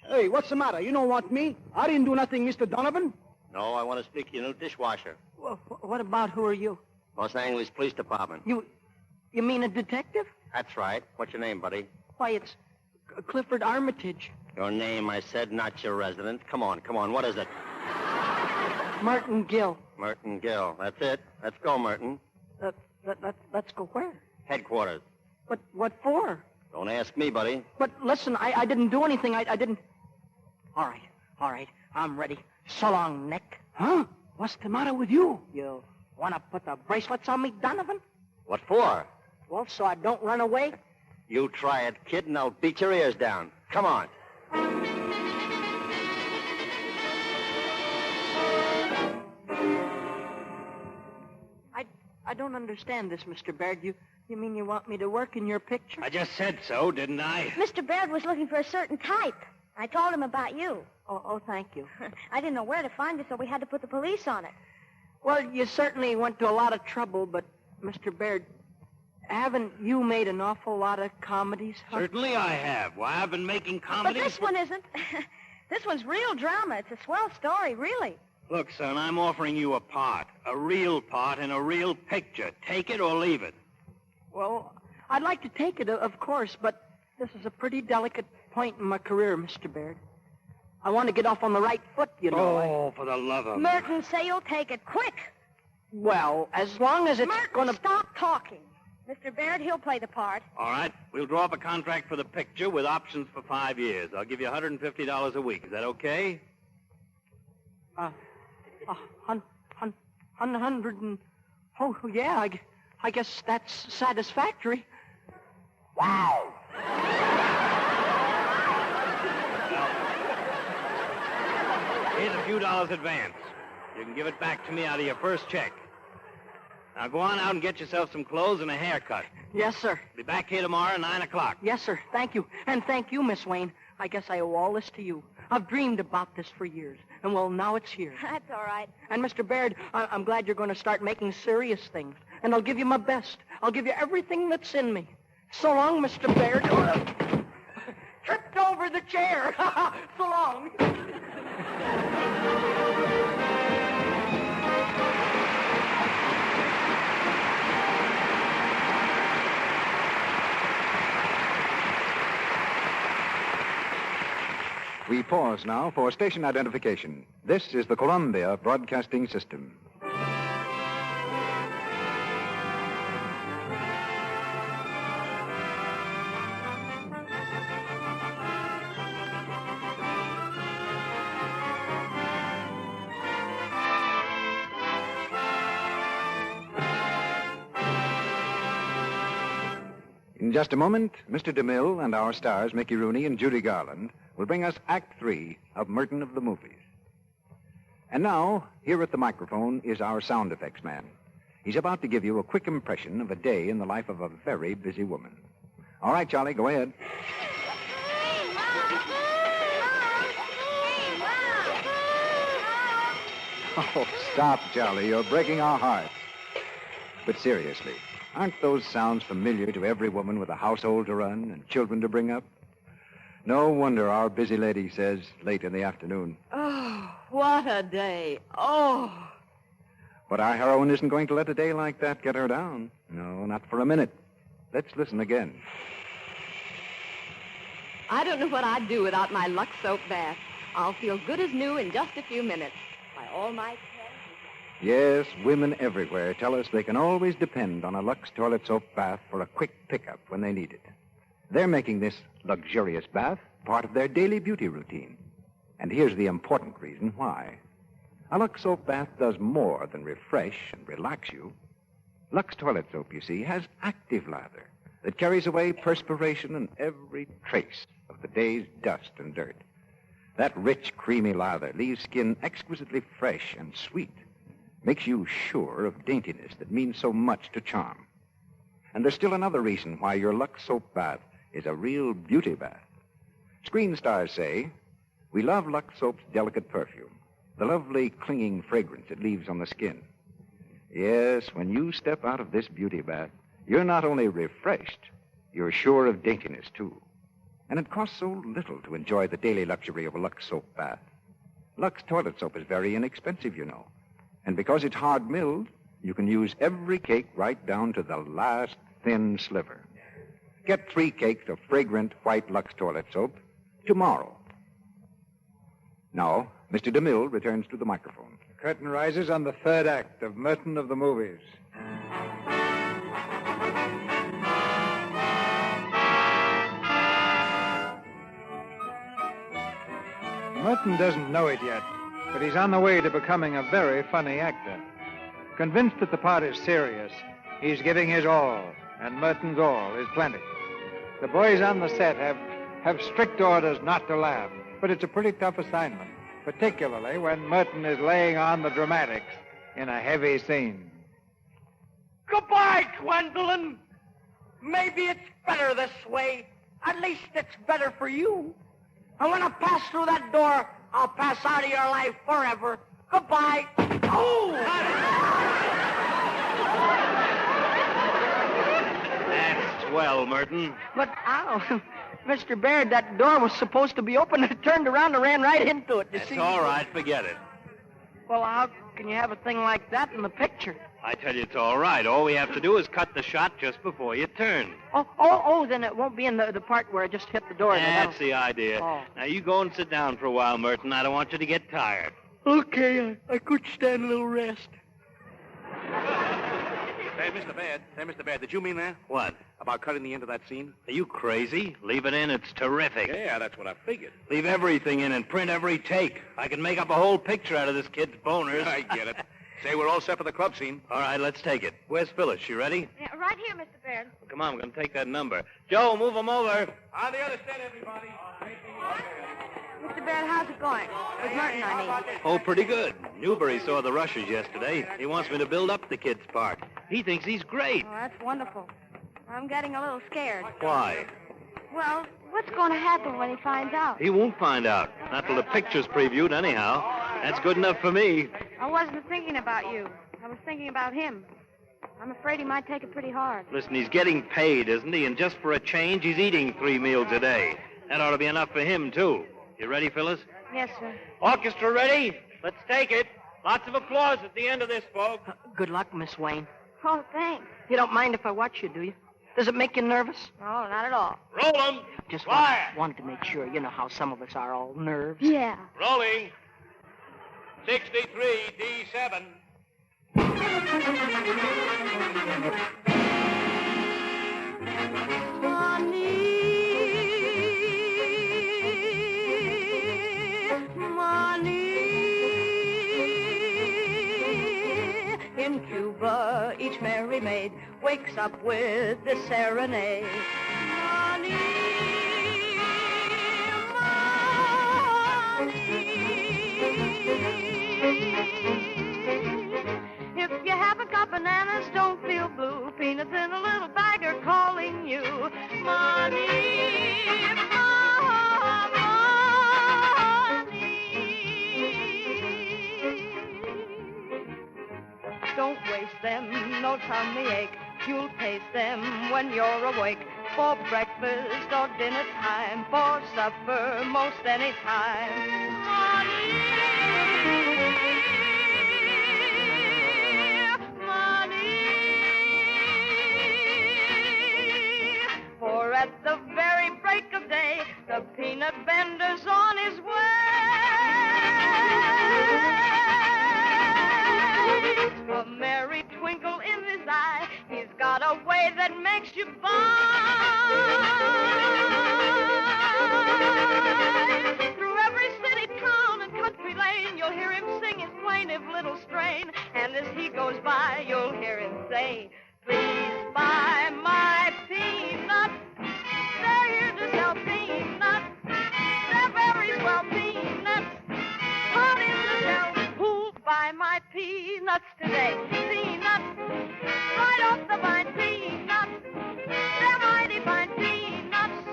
Speaker 14: Hey, what's the matter? You don't want me? I didn't do nothing, Mr. Donovan.
Speaker 10: No, I want to speak to your new dishwasher.
Speaker 6: Well, what about who are you?
Speaker 10: Los Angeles Police Department.
Speaker 6: You mean a detective?
Speaker 10: That's right. What's your name, buddy?
Speaker 6: Why, it's Clifford Armitage.
Speaker 10: Your name, I said, not your residence. Come on. What is it?
Speaker 6: Merton Gill.
Speaker 10: Merton Gill. That's it. Let's go, Merton.
Speaker 6: Let's go where?
Speaker 10: Headquarters.
Speaker 6: But what for?
Speaker 10: Don't ask me, buddy.
Speaker 6: But listen, I didn't do anything. I didn't... All right. I'm ready. So long, Nick.
Speaker 14: Huh? What's the matter with you?
Speaker 6: You want to put the bracelets on me, Donovan?
Speaker 10: What for?
Speaker 6: Well, so I don't run away?
Speaker 10: You try it, kid, and I'll beat your ears down. Come on.
Speaker 6: I don't understand this, Mr. Baird. You mean you want me to work in your picture?
Speaker 10: I just said so, didn't I?
Speaker 5: Mr. Baird was looking for a certain type. I told him about you.
Speaker 6: Oh, thank you.
Speaker 5: I didn't know where to find you, so we had to put the police on it.
Speaker 6: Well, you certainly went to a lot of trouble, but, Mr. Baird, haven't you made an awful lot of comedies? Huh?
Speaker 10: Certainly I have. Why, I've been making comedies.
Speaker 5: But this one isn't. This one's real drama. It's a swell story, really.
Speaker 10: Look, son, I'm offering you a part in a real picture. Take it or leave it.
Speaker 6: Well, I'd like to take it, of course, but this is a pretty delicate point in my career, Mr. Baird. I want to get off on the right foot, you know.
Speaker 10: Oh, for the love of...
Speaker 5: Merton, say you'll take it. Quick!
Speaker 6: Well, as long as it's
Speaker 5: Merton, stop talking. Mr. Baird, he'll play the part.
Speaker 10: All right. We'll draw up a contract for the picture with options for 5 years. I'll give you $150 a week. Is that okay?
Speaker 6: 100 and... Oh, yeah, I guess that's satisfactory.
Speaker 10: Wow! Here's a few dollars advance. You can give it back to me out of your first check. Now go on out and get yourself some clothes and a haircut.
Speaker 6: Yes, sir.
Speaker 10: Be back here tomorrow at 9 o'clock.
Speaker 6: Yes, sir. Thank you. And thank you, Miss Wayne. I guess I owe all this to you. I've dreamed about this for years. And, well, now it's here.
Speaker 5: That's all right.
Speaker 6: And, Mr. Baird, I'm glad you're going to start making serious things. And I'll give you my best. I'll give you everything that's in me. So long, Mr. Baird. Tripped over the chair. So long.
Speaker 15: We pause now for station identification. This is the Columbia Broadcasting System. In just a moment, Mr. DeMille and our stars, Mickey Rooney and Judy Garland, will bring us Act 3 of Merton of the Movies. And now, here at the microphone is our sound effects man. He's about to give you a quick impression of a day in the life of a very busy woman. All right, Charlie, go ahead. Oh, stop, Charlie. You're breaking our hearts. But seriously, aren't those sounds familiar to every woman with a household to run and children to bring up? No wonder our busy lady says late in the afternoon.
Speaker 11: Oh, what a day. Oh.
Speaker 15: But our heroine isn't going to let a day like that get her down. No, not for a minute. Let's listen again.
Speaker 11: I don't know what I'd do without my Lux soap bath. I'll feel good as new in just a few minutes. By all my...
Speaker 15: Yes, women everywhere tell us they can always depend on a Lux toilet soap bath for a quick pickup when they need it. They're making this luxurious bath part of their daily beauty routine. And here's the important reason why. A Lux soap bath does more than refresh and relax you. Lux toilet soap, you see, has active lather that carries away perspiration and every trace of the day's dust and dirt. That rich, creamy lather leaves skin exquisitely fresh and sweet. Makes you sure of daintiness that means so much to charm. And there's still another reason why your Lux soap bath is a real beauty bath. Screen stars say, we love Lux soap's delicate perfume, the lovely clinging fragrance it leaves on the skin. Yes, when you step out of this beauty bath, you're not only refreshed, you're sure of daintiness, too. And it costs so little to enjoy the daily luxury of a Lux soap bath. Lux toilet soap is very inexpensive, you know. And because it's hard milled, you can use every cake right down to the last thin sliver. Get 3 cakes of fragrant white Lux toilet soap tomorrow. Now, Mr. DeMille returns to the microphone.
Speaker 12: The curtain rises on the third act of Merton of the Movies. Merton doesn't know it yet, but he's on the way to becoming a very funny actor. Convinced that the part is serious, he's giving his all, and Merton's all is plenty. The boys on the set have strict orders not to laugh, but it's a pretty tough assignment, particularly when Merton is laying on the dramatics in a heavy scene.
Speaker 6: Goodbye, Gwendolyn. Maybe it's better this way. At least it's better for you. And when I pass through that door, I'll pass out of your life forever. Goodbye. Oh!
Speaker 10: That's swell, Merton.
Speaker 6: But, ow, Mr. Baird, that door was supposed to be open. It turned around and ran right into it.
Speaker 10: That's all right. Forget it.
Speaker 6: Well, how can you have a thing like that in the picture?
Speaker 10: I tell you, it's all right. All we have to do is cut the shot just before you turn.
Speaker 6: Then it won't be in the part where I just hit the door.
Speaker 10: That's the idea.
Speaker 6: Oh.
Speaker 10: Now, you go and sit down for a while, Merton. I don't want you to get tired.
Speaker 6: Okay, I could stand a little rest.
Speaker 13: Hey, Mr. Baird, did you mean that?
Speaker 10: What?
Speaker 13: About cutting the end of that scene?
Speaker 10: Are you crazy? Leave it in. It's terrific.
Speaker 13: Yeah, that's what I figured.
Speaker 10: Leave everything in and print every take. I can make up a whole picture out of this kid's boners.
Speaker 13: I get it. Say, we're all set for the club scene.
Speaker 10: All right, let's take it. Where's Phyllis? She ready?
Speaker 9: Yeah, right here, Mr. Baird.
Speaker 10: Well, come on, we're going to take that number. Joe, move him over.
Speaker 13: On the other set, everybody.
Speaker 9: Mr. Baird, how's it going? With Merton, I mean.
Speaker 10: Oh, pretty good. Newberry saw the rushes yesterday. He wants me to build up the kid's part. He thinks he's great.
Speaker 9: Oh, that's wonderful. I'm getting a little scared.
Speaker 10: Why?
Speaker 9: Well, what's going to happen when he finds out?
Speaker 10: He won't find out. Not till the picture's previewed, anyhow. That's good enough for me.
Speaker 9: I wasn't thinking about you. I was thinking about him. I'm afraid he might take it pretty hard.
Speaker 10: Listen, he's getting paid, isn't he? And just for a change, he's eating 3 meals a day. That ought to be enough for him, too. You ready, Phyllis?
Speaker 9: Yes, sir.
Speaker 10: Orchestra ready? Let's take it. Lots of applause at the end of this, folks.
Speaker 6: Good luck, Miss Wayne.
Speaker 9: Oh, thanks.
Speaker 6: You don't mind if I watch you, do you? Does it make you nervous?
Speaker 9: Oh, not at all.
Speaker 10: Roll 'em.
Speaker 6: Just
Speaker 10: Quiet.
Speaker 6: wanted to make sure. You know how some of us are all nerves.
Speaker 9: Yeah.
Speaker 10: Rolling. 63, D7.
Speaker 16: In Cuba, each merry maid wakes up with this serenade. Money,
Speaker 9: If you haven't got bananas, don't feel blue. Peanuts in a little bag are calling you. Money,
Speaker 16: Don't waste them, no tummy ache. You'll taste them when you're awake. For breakfast or dinner time, for supper most any time. For at the very break of day, the peanut vendor's on his way. A merry twinkle in his eye, he's got a way that makes you buy. Through every city, town, and country lane, you'll hear him sing his plaintive little strain. And as he goes by, you'll hear him say, please buy my peanuts. They're here to sell peanuts. They're very swell peanuts. Honey to sell. Who'll buy my peanuts today? Peanuts. Right off the vine, peanuts. They're mighty fine peanuts.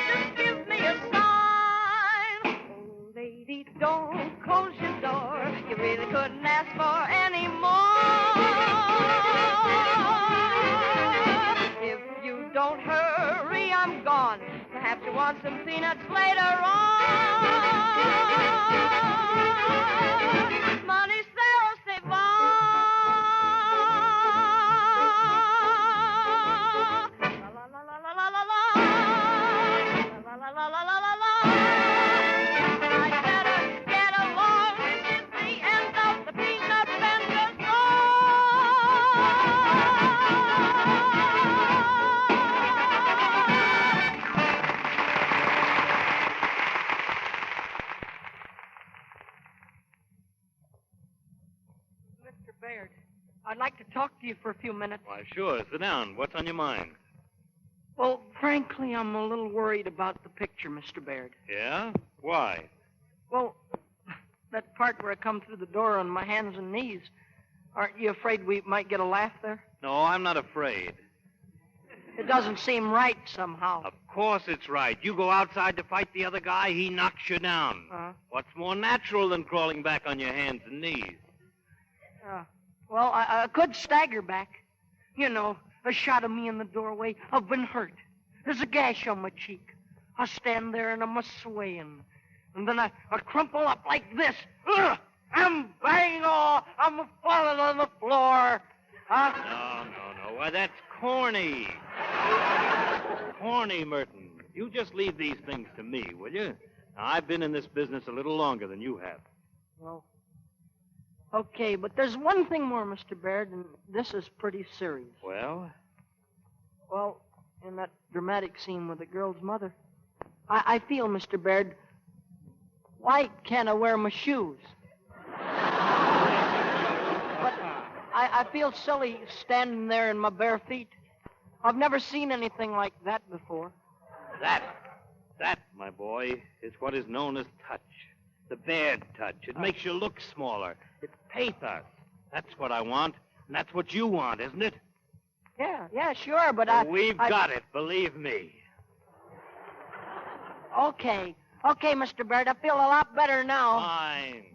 Speaker 16: Just give me a sign. Oh, lady, don't close your door. You really couldn't ask for any more. If you don't hurry, I'm gone. Perhaps you want some peanuts later on. Money, Sarah, se va. La la la la la la la. La la la la la la la. I'd better get along. This is the end of the peanut vendor's
Speaker 6: Mr. Baird, I'd like to talk to you for a few minutes.
Speaker 10: Why, sure. Sit down. What's on your mind?
Speaker 6: Well, frankly, I'm a little worried about the picture, Mr. Baird.
Speaker 10: Yeah? Why?
Speaker 6: Well, that part where I come through the door on my hands and knees, aren't you afraid we might get a laugh there?
Speaker 10: No, I'm not afraid.
Speaker 6: It doesn't seem right somehow.
Speaker 10: Of course it's right. You go outside to fight the other guy, he knocks you down. What's more natural than crawling back on your hands and knees?
Speaker 6: Well, I could stagger back. You know, a shot of me in the doorway. I've been hurt. There's a gash on my cheek. I stand there and I'm a swaying. And then I crumple up like this. Ugh!
Speaker 2: I'm bang! Oh, I'm falling on the floor. Huh?
Speaker 10: No. Why, that's corny. Corny, Merton. You just leave these things to me, will you? Now, I've been in this business a little longer than you have.
Speaker 2: Well, okay, but there's one thing more, Mr. Baird, and this is pretty serious.
Speaker 10: Well?
Speaker 2: Well, in that dramatic scene with the girl's mother, I feel, Mr. Baird, why can't I wear my shoes? But I feel silly standing there in my bare feet. I've never seen anything like that before.
Speaker 10: That, my boy, is what is known as touch. The bad touch. It makes you look smaller. It's pathos. That's what I want, and that's what you want, isn't it?
Speaker 2: Yeah, sure, but
Speaker 10: We've got it, believe me.
Speaker 2: Okay, Mr. Baird, I feel a lot better now.
Speaker 10: Fine.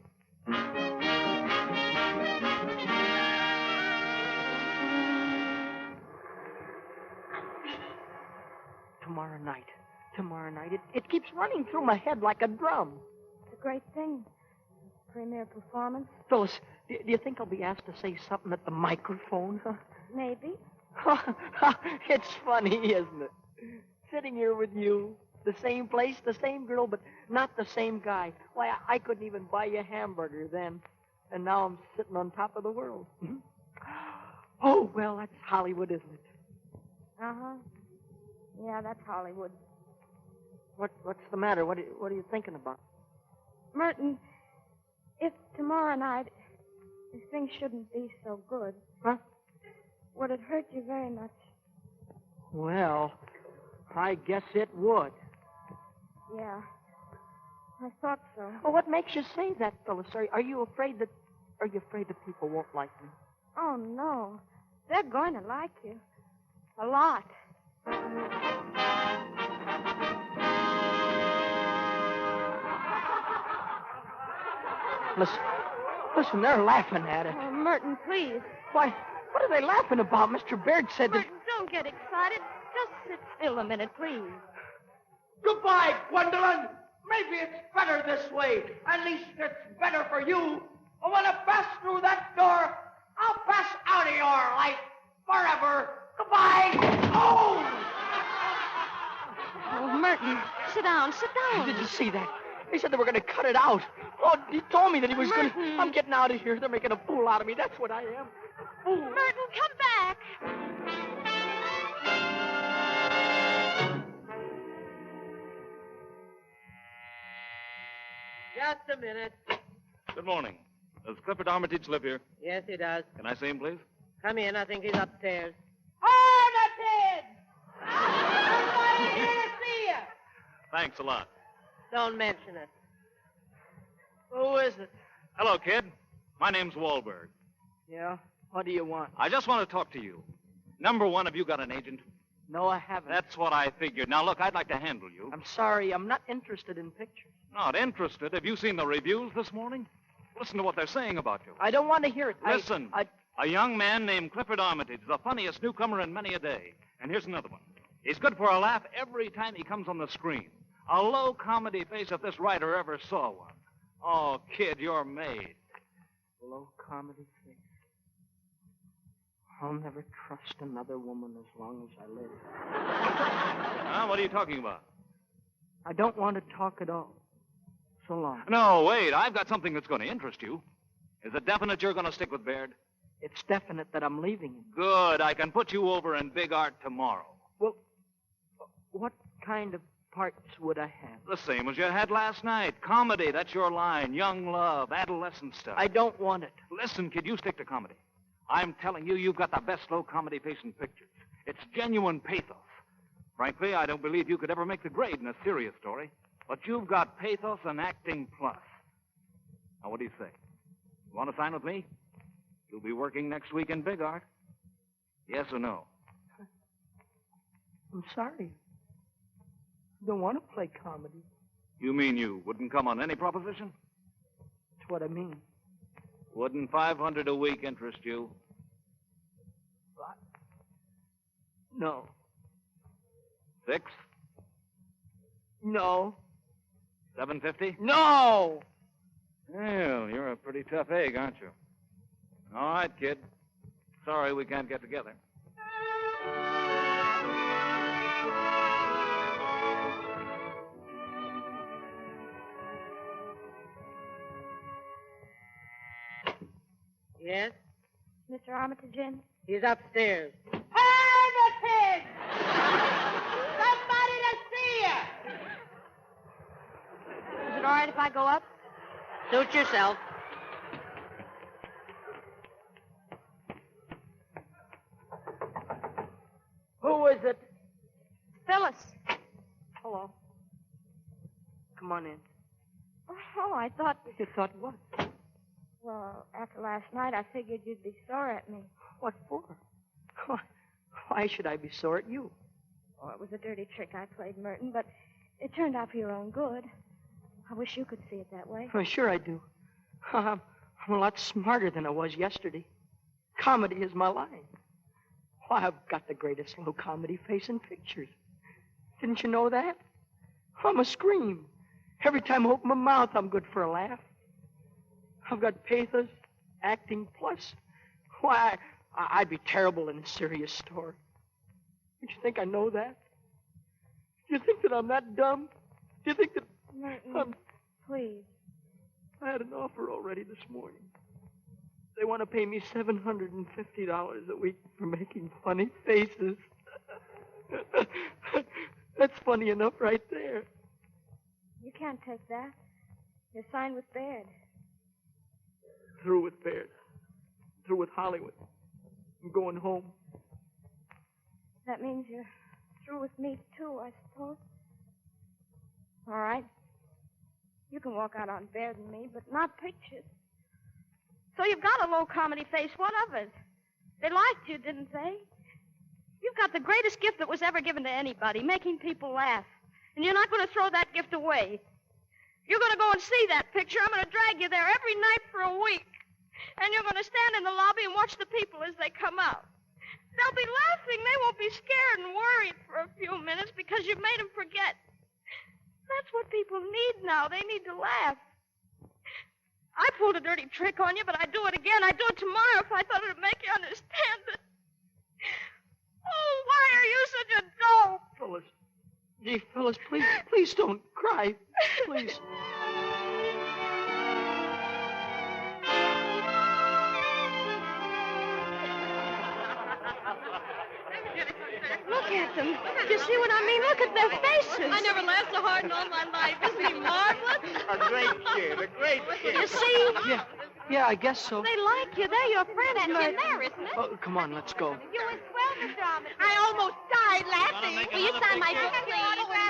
Speaker 2: Tomorrow night. It keeps running through my head like a drum.
Speaker 5: It's a great thing. Premiere performance.
Speaker 2: Phyllis, do you think I'll be asked to say something at the microphone? Huh?
Speaker 5: Maybe.
Speaker 2: It's funny, isn't it? Sitting here with you, the same place, the same girl, but not the same guy. Why, I couldn't even buy you a hamburger then. And now I'm sitting on top of the world. Oh, well, that's Hollywood, isn't it?
Speaker 5: Uh-huh. Yeah, that's Hollywood.
Speaker 2: What's the matter? What are you thinking about?
Speaker 5: Merton, if tomorrow night, if things shouldn't be so good...
Speaker 2: Huh?
Speaker 5: Would it hurt you very much?
Speaker 2: Well, I guess it would.
Speaker 5: Yeah, I thought so.
Speaker 2: Well, what makes you say that, Phyllis? Are you afraid that people won't like me?
Speaker 5: Oh, no. They're going to like you. A lot.
Speaker 2: Listen, they're laughing at it.
Speaker 5: Oh, Merton, please.
Speaker 2: Why, what are they laughing about? Mr. Baird said that...
Speaker 9: Merton, don't get excited. Just sit still a minute, please.
Speaker 6: Goodbye, Gwendolyn. Maybe it's better this way. At least it's better for you. And when I pass through that door, I'll pass out of your life forever. Goodbye. Oh!
Speaker 9: Oh, Merton, sit down.
Speaker 2: Did you see that? They said they were going to cut it out. Oh, he told me that he was going to... I'm getting out of here. They're making a fool out of me. That's what I am. Oh.
Speaker 9: Merton, come back.
Speaker 17: Just a minute.
Speaker 10: Good morning. Does Clifford Armitage live here?
Speaker 17: Yes, he does.
Speaker 10: Can I see him, please?
Speaker 17: Come in. I think he's upstairs.
Speaker 6: Armitage! Somebody here to see you.
Speaker 10: Thanks a lot.
Speaker 17: Don't mention it. Who is it?
Speaker 10: Hello, kid. My name's Wahlberg.
Speaker 2: Yeah? What do you want?
Speaker 10: I just want to talk to you. Number one, have you got an agent?
Speaker 2: No, I haven't.
Speaker 10: That's what I figured. Now, look, I'd like to handle you.
Speaker 2: I'm sorry. I'm not interested in pictures.
Speaker 10: Not interested? Have you seen the reviews this morning? Listen to what they're saying about you.
Speaker 2: I don't want to hear it.
Speaker 10: Listen. A young man named Clifford Armitage, the funniest newcomer in many a day. And here's another one. He's good for a laugh every time he comes on the screen. A low comedy face if this writer ever saw one. Oh, kid, you're made.
Speaker 2: Low comedy face. I'll never trust another woman as long as I live.
Speaker 10: Huh? What are you talking about?
Speaker 2: I don't want to talk at all. So long.
Speaker 10: No, wait. I've got something that's going to interest you. Is it definite you're going to stick with Baird?
Speaker 2: It's definite that I'm leaving him.
Speaker 10: Good. I can put you over in Big Art tomorrow.
Speaker 2: Well, what kind of parts would I have?
Speaker 10: The same as you had last night. Comedy, that's your line. Young love, adolescent stuff.
Speaker 2: I don't want it.
Speaker 10: Listen, kid, you stick to comedy. I'm telling you, you've got the best low comedy face in pictures. It's genuine pathos. Frankly, I don't believe you could ever make the grade in a serious story. But you've got pathos and acting plus. Now, what do you say? You want to sign with me? You'll be working next week in Big Art. Yes or no?
Speaker 2: I'm sorry. I don't want to play comedy.
Speaker 10: You mean you wouldn't come on any proposition?
Speaker 2: That's what I mean.
Speaker 10: Wouldn't $500 a week interest you?
Speaker 2: What? No.
Speaker 10: 6?
Speaker 2: No.
Speaker 10: 750?
Speaker 2: No!
Speaker 10: Well, you're a pretty tough egg, aren't you? All right, kid. Sorry we can't get together.
Speaker 17: Yes?
Speaker 5: Mr. Armitage in?
Speaker 17: He's upstairs.
Speaker 7: Armitage! Somebody to see you!
Speaker 5: Is it all right if I go up?
Speaker 17: Suit yourself.
Speaker 6: Who is it?
Speaker 5: Phyllis.
Speaker 6: Hello. Come on in.
Speaker 5: Oh, I thought...
Speaker 6: You thought what?
Speaker 5: Well, after last night, I figured you'd be sore at me.
Speaker 6: What for? Why should I be sore at you?
Speaker 5: Oh, it was a dirty trick I played, Merton, but it turned out for your own good. I wish you could see it that way.
Speaker 6: Oh, sure I do. I'm a lot smarter than I was yesterday. Comedy is my line. Why, I've got the greatest low comedy face in pictures. Didn't you know that? I'm a scream. Every time I open my mouth, I'm good for a laugh. I've got pathos, acting plus. Why, I'd be terrible in a serious story. Don't you think I know that? Do you think that I'm that dumb? Do you think that...
Speaker 5: Merton, please.
Speaker 6: I had an offer already this morning. They want to pay me $750 a week for making funny faces. That's funny enough right there.
Speaker 5: You can't take that. You're signed with Baird.
Speaker 6: Through with Baird. Through with Hollywood. I'm going home.
Speaker 5: That means you're through with me, too, I suppose. All right. You can walk out on Baird and me, but not pictures. So you've got a low comedy face. What of it? They liked you, didn't they? You've got the greatest gift that was ever given to anybody, making people laugh. And you're not going to throw that gift away. You're going to go and see that picture. I'm going to drag you there every night for a week. And you're going to stand in the lobby and watch the people as they come out. They'll be laughing. They won't be scared and worried for a few minutes because you've made them forget. That's what people need now. They need to laugh. I pulled a dirty trick on you, but I'd do it again. I'd do it tomorrow if I thought it would make you understand it. Oh, why are you such a dope?
Speaker 6: Phyllis. Gee, Phyllis, please don't cry. Please.
Speaker 5: Look at them. Do you see what I mean? Look at their faces.
Speaker 9: I never laughed so hard in all my life. Isn't he marvelous?
Speaker 3: A great kid, a great kid.
Speaker 5: You see?
Speaker 6: Yeah, I guess so.
Speaker 5: They like you. They're your friends.
Speaker 9: That's in there, isn't it?
Speaker 6: Oh, come on, let's go.
Speaker 7: You were swell, Mr. Armitage. I almost died laughing. Will you sign my book, please?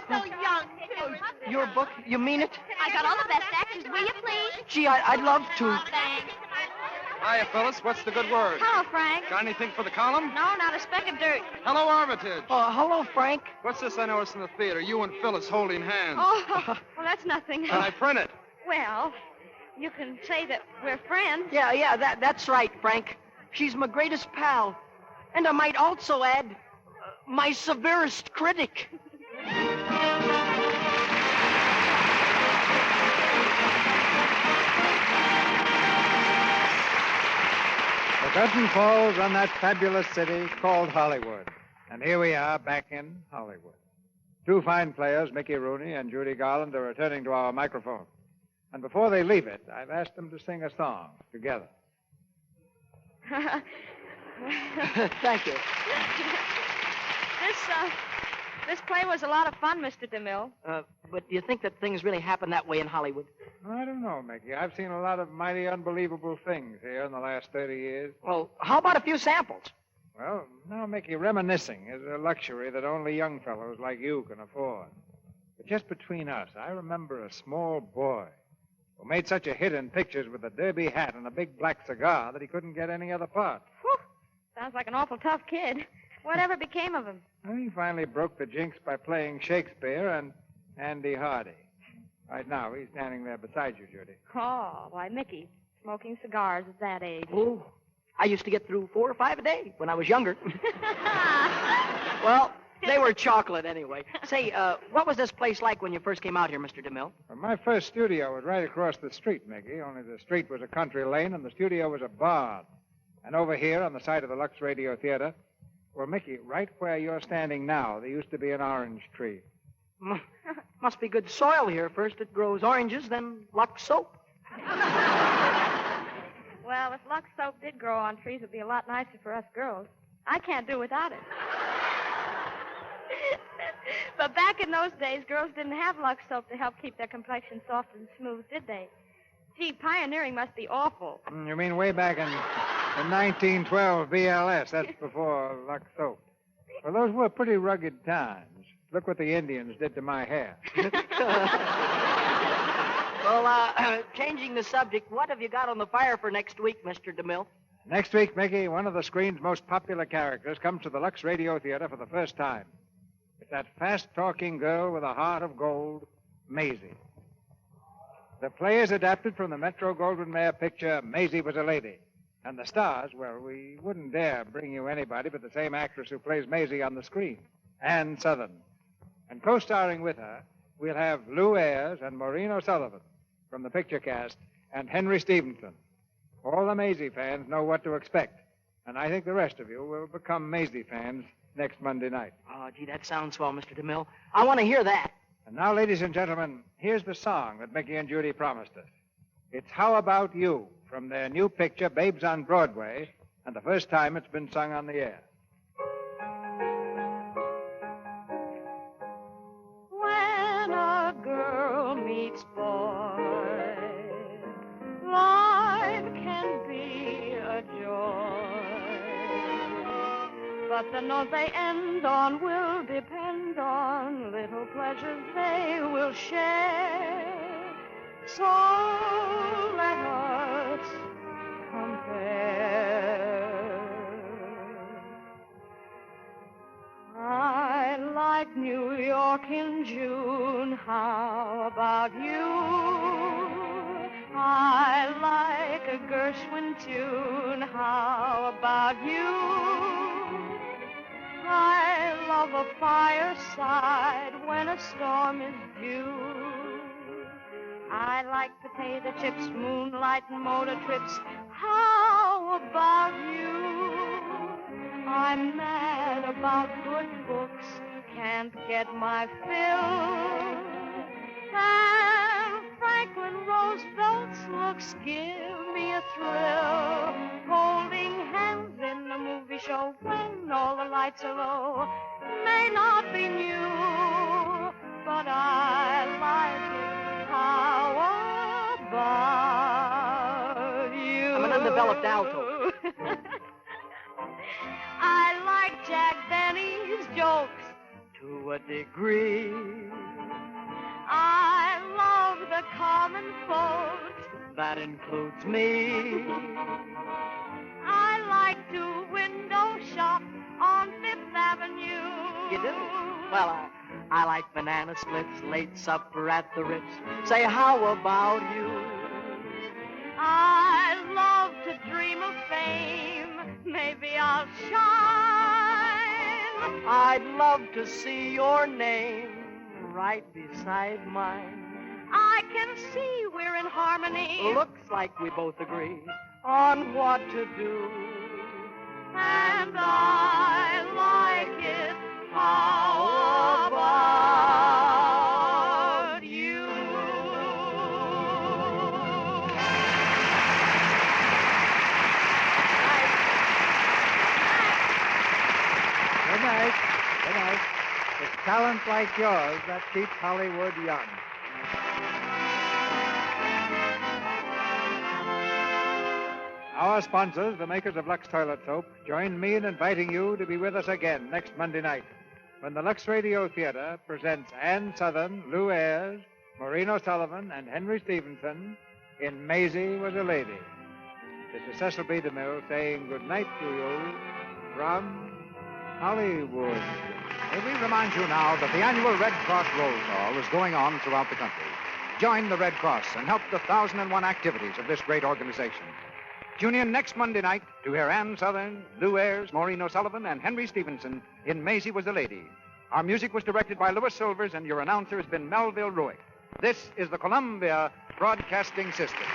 Speaker 7: So young.
Speaker 6: Your book? You mean it?
Speaker 7: I got all the best actors. Will you, please?
Speaker 6: Gee, I'd love to.
Speaker 7: Thanks.
Speaker 4: Hiya, Phyllis. What's the good word?
Speaker 5: Hello, Frank.
Speaker 4: Got anything for the column?
Speaker 5: No, not a speck of dirt.
Speaker 4: Hello, Armitage.
Speaker 6: Hello, Frank.
Speaker 4: What's this I noticed in the theater? You and Phyllis holding hands.
Speaker 5: Oh, well, that's nothing.
Speaker 4: Can I print it?
Speaker 5: Well, you can say that we're friends.
Speaker 6: Yeah, that's right, Frank. She's my greatest pal. And I might also add, my severest critic.
Speaker 12: The curtain falls on that fabulous city called Hollywood. And here we are back in Hollywood. Two fine players, Mickey Rooney and Judy Garland, are returning to our microphone. And before they leave it, I've asked them to sing a song together.
Speaker 6: Thank you.
Speaker 5: This play was a lot of fun, Mr. DeMille.
Speaker 6: But do you think that things really happen that way in Hollywood?
Speaker 12: I don't know, Mickey. I've seen a lot of mighty unbelievable things here in the last 30 years.
Speaker 6: Well, how about a few samples?
Speaker 12: Well, now, Mickey, reminiscing is a luxury that only young fellows like you can afford. But just between us, I remember a small boy who made such a hit in pictures with a derby hat and a big black cigar that he couldn't get any other part.
Speaker 5: Whew. Sounds like an awful tough kid. Whatever became of him?
Speaker 12: Well, he finally broke the jinx by playing Shakespeare and Andy Hardy. Right now, he's standing there beside you, Judy.
Speaker 5: Oh, why, Mickey, smoking cigars at that age.
Speaker 6: Oh, I used to get through 4 or 5 a day when I was younger. Well, They were chocolate anyway. Say, what was this place like when you first came out here, Mr. DeMille?
Speaker 1: Well, my first studio was right across the street, Mickey, only the street was a country lane and the studio was a barn. And over here on the side of the Lux Radio Theater, well, Mickey, right where you're standing now, there used to be an orange tree.
Speaker 6: Must be good soil here. First it grows oranges, then Lux soap.
Speaker 5: Well, if Lux soap did grow on trees, it'd be a lot nicer for us girls. I can't do without it. But back in those days, girls didn't have Lux soap to help keep their complexion soft and smooth, did they? Gee, pioneering must be awful.
Speaker 1: You mean way back in 1912 BLS? That's before Lux soap. Well, those were pretty rugged times. Look what the Indians did to my hair.
Speaker 6: Well, changing the subject, what have you got on the fire for next week, Mr. DeMille?
Speaker 1: Next week, Mickey, one of the screen's most popular characters comes to the Lux Radio Theater for the first time. It's that fast-talking girl with a heart of gold, Maisie. The play is adapted from the Metro-Goldwyn-Mayer picture, Maisie Was a Lady. And the stars, well, we wouldn't dare bring you anybody but the same actress who plays Maisie on the screen, Ann Southern. And co-starring with her, we'll have Lou Ayres and Maureen O'Sullivan from the picture cast, and Henry Stevenson. All the Maisie fans know what to expect, and I think the rest of you will become Maisie fans next Monday night.
Speaker 6: Oh, gee, that sounds swell, Mr. DeMille. I want to hear that.
Speaker 1: And now, ladies and gentlemen, here's the song that Mickey and Judy promised us. It's How About You from their new picture, Babes on Broadway, and the first time it's been sung on the air.
Speaker 9: When a girl meets boy, life can be a joy. But the note they end on will depend on little pleasures they will share. So let us compare. I like New York in June. How about you? I like a Gershwin tune. How about you? I love a fireside when a storm is due. I like potato chips, moonlight, and motor trips. How about you? I'm mad about good books, can't get my fill. And Franklin Roosevelt's looks give me a thrill. Holding hands in a movie show when all the lights are low may not be new, but I like it. How about you?
Speaker 6: I'm an undeveloped alto.
Speaker 9: I like Jack Benny's jokes to a degree. I love the common folks.
Speaker 6: That includes me.
Speaker 9: I like to window shop on Fifth Avenue.
Speaker 6: You do? Well, I like banana splits, late supper at the Ritz. Say, how about you?
Speaker 9: I love to dream of fame. Maybe I'll shine.
Speaker 6: I'd love to see your name right beside mine.
Speaker 9: I can see we're in harmony.
Speaker 6: Looks like we both agree on what to do.
Speaker 9: And I like it. How about you?
Speaker 1: Good night. Good night. It's talent like yours that keeps Hollywood young. Our sponsors, the makers of Lux Toilet Soap, join me in inviting you to be with us again next Monday night when the Lux Radio Theater presents Ann Southern, Lou Ayres, Maureen O'Sullivan, and Henry Stevenson in Maisie Was a Lady. This is Cecil B. DeMille saying good night to you from Hollywood.
Speaker 15: May we remind you now that the annual Red Cross Roll Call is going on throughout the country. Join the Red Cross and help the 1,001 activities of this great organization. Tune in next Monday night to hear Ann Southern, Lou Ayres, Maureen O'Sullivan, and Henry Stevenson in Maisie Was a Lady,
Speaker 18: Our music was directed by Louis Silvers, and your announcer has been Melville Ruick. This is the Columbia Broadcasting System.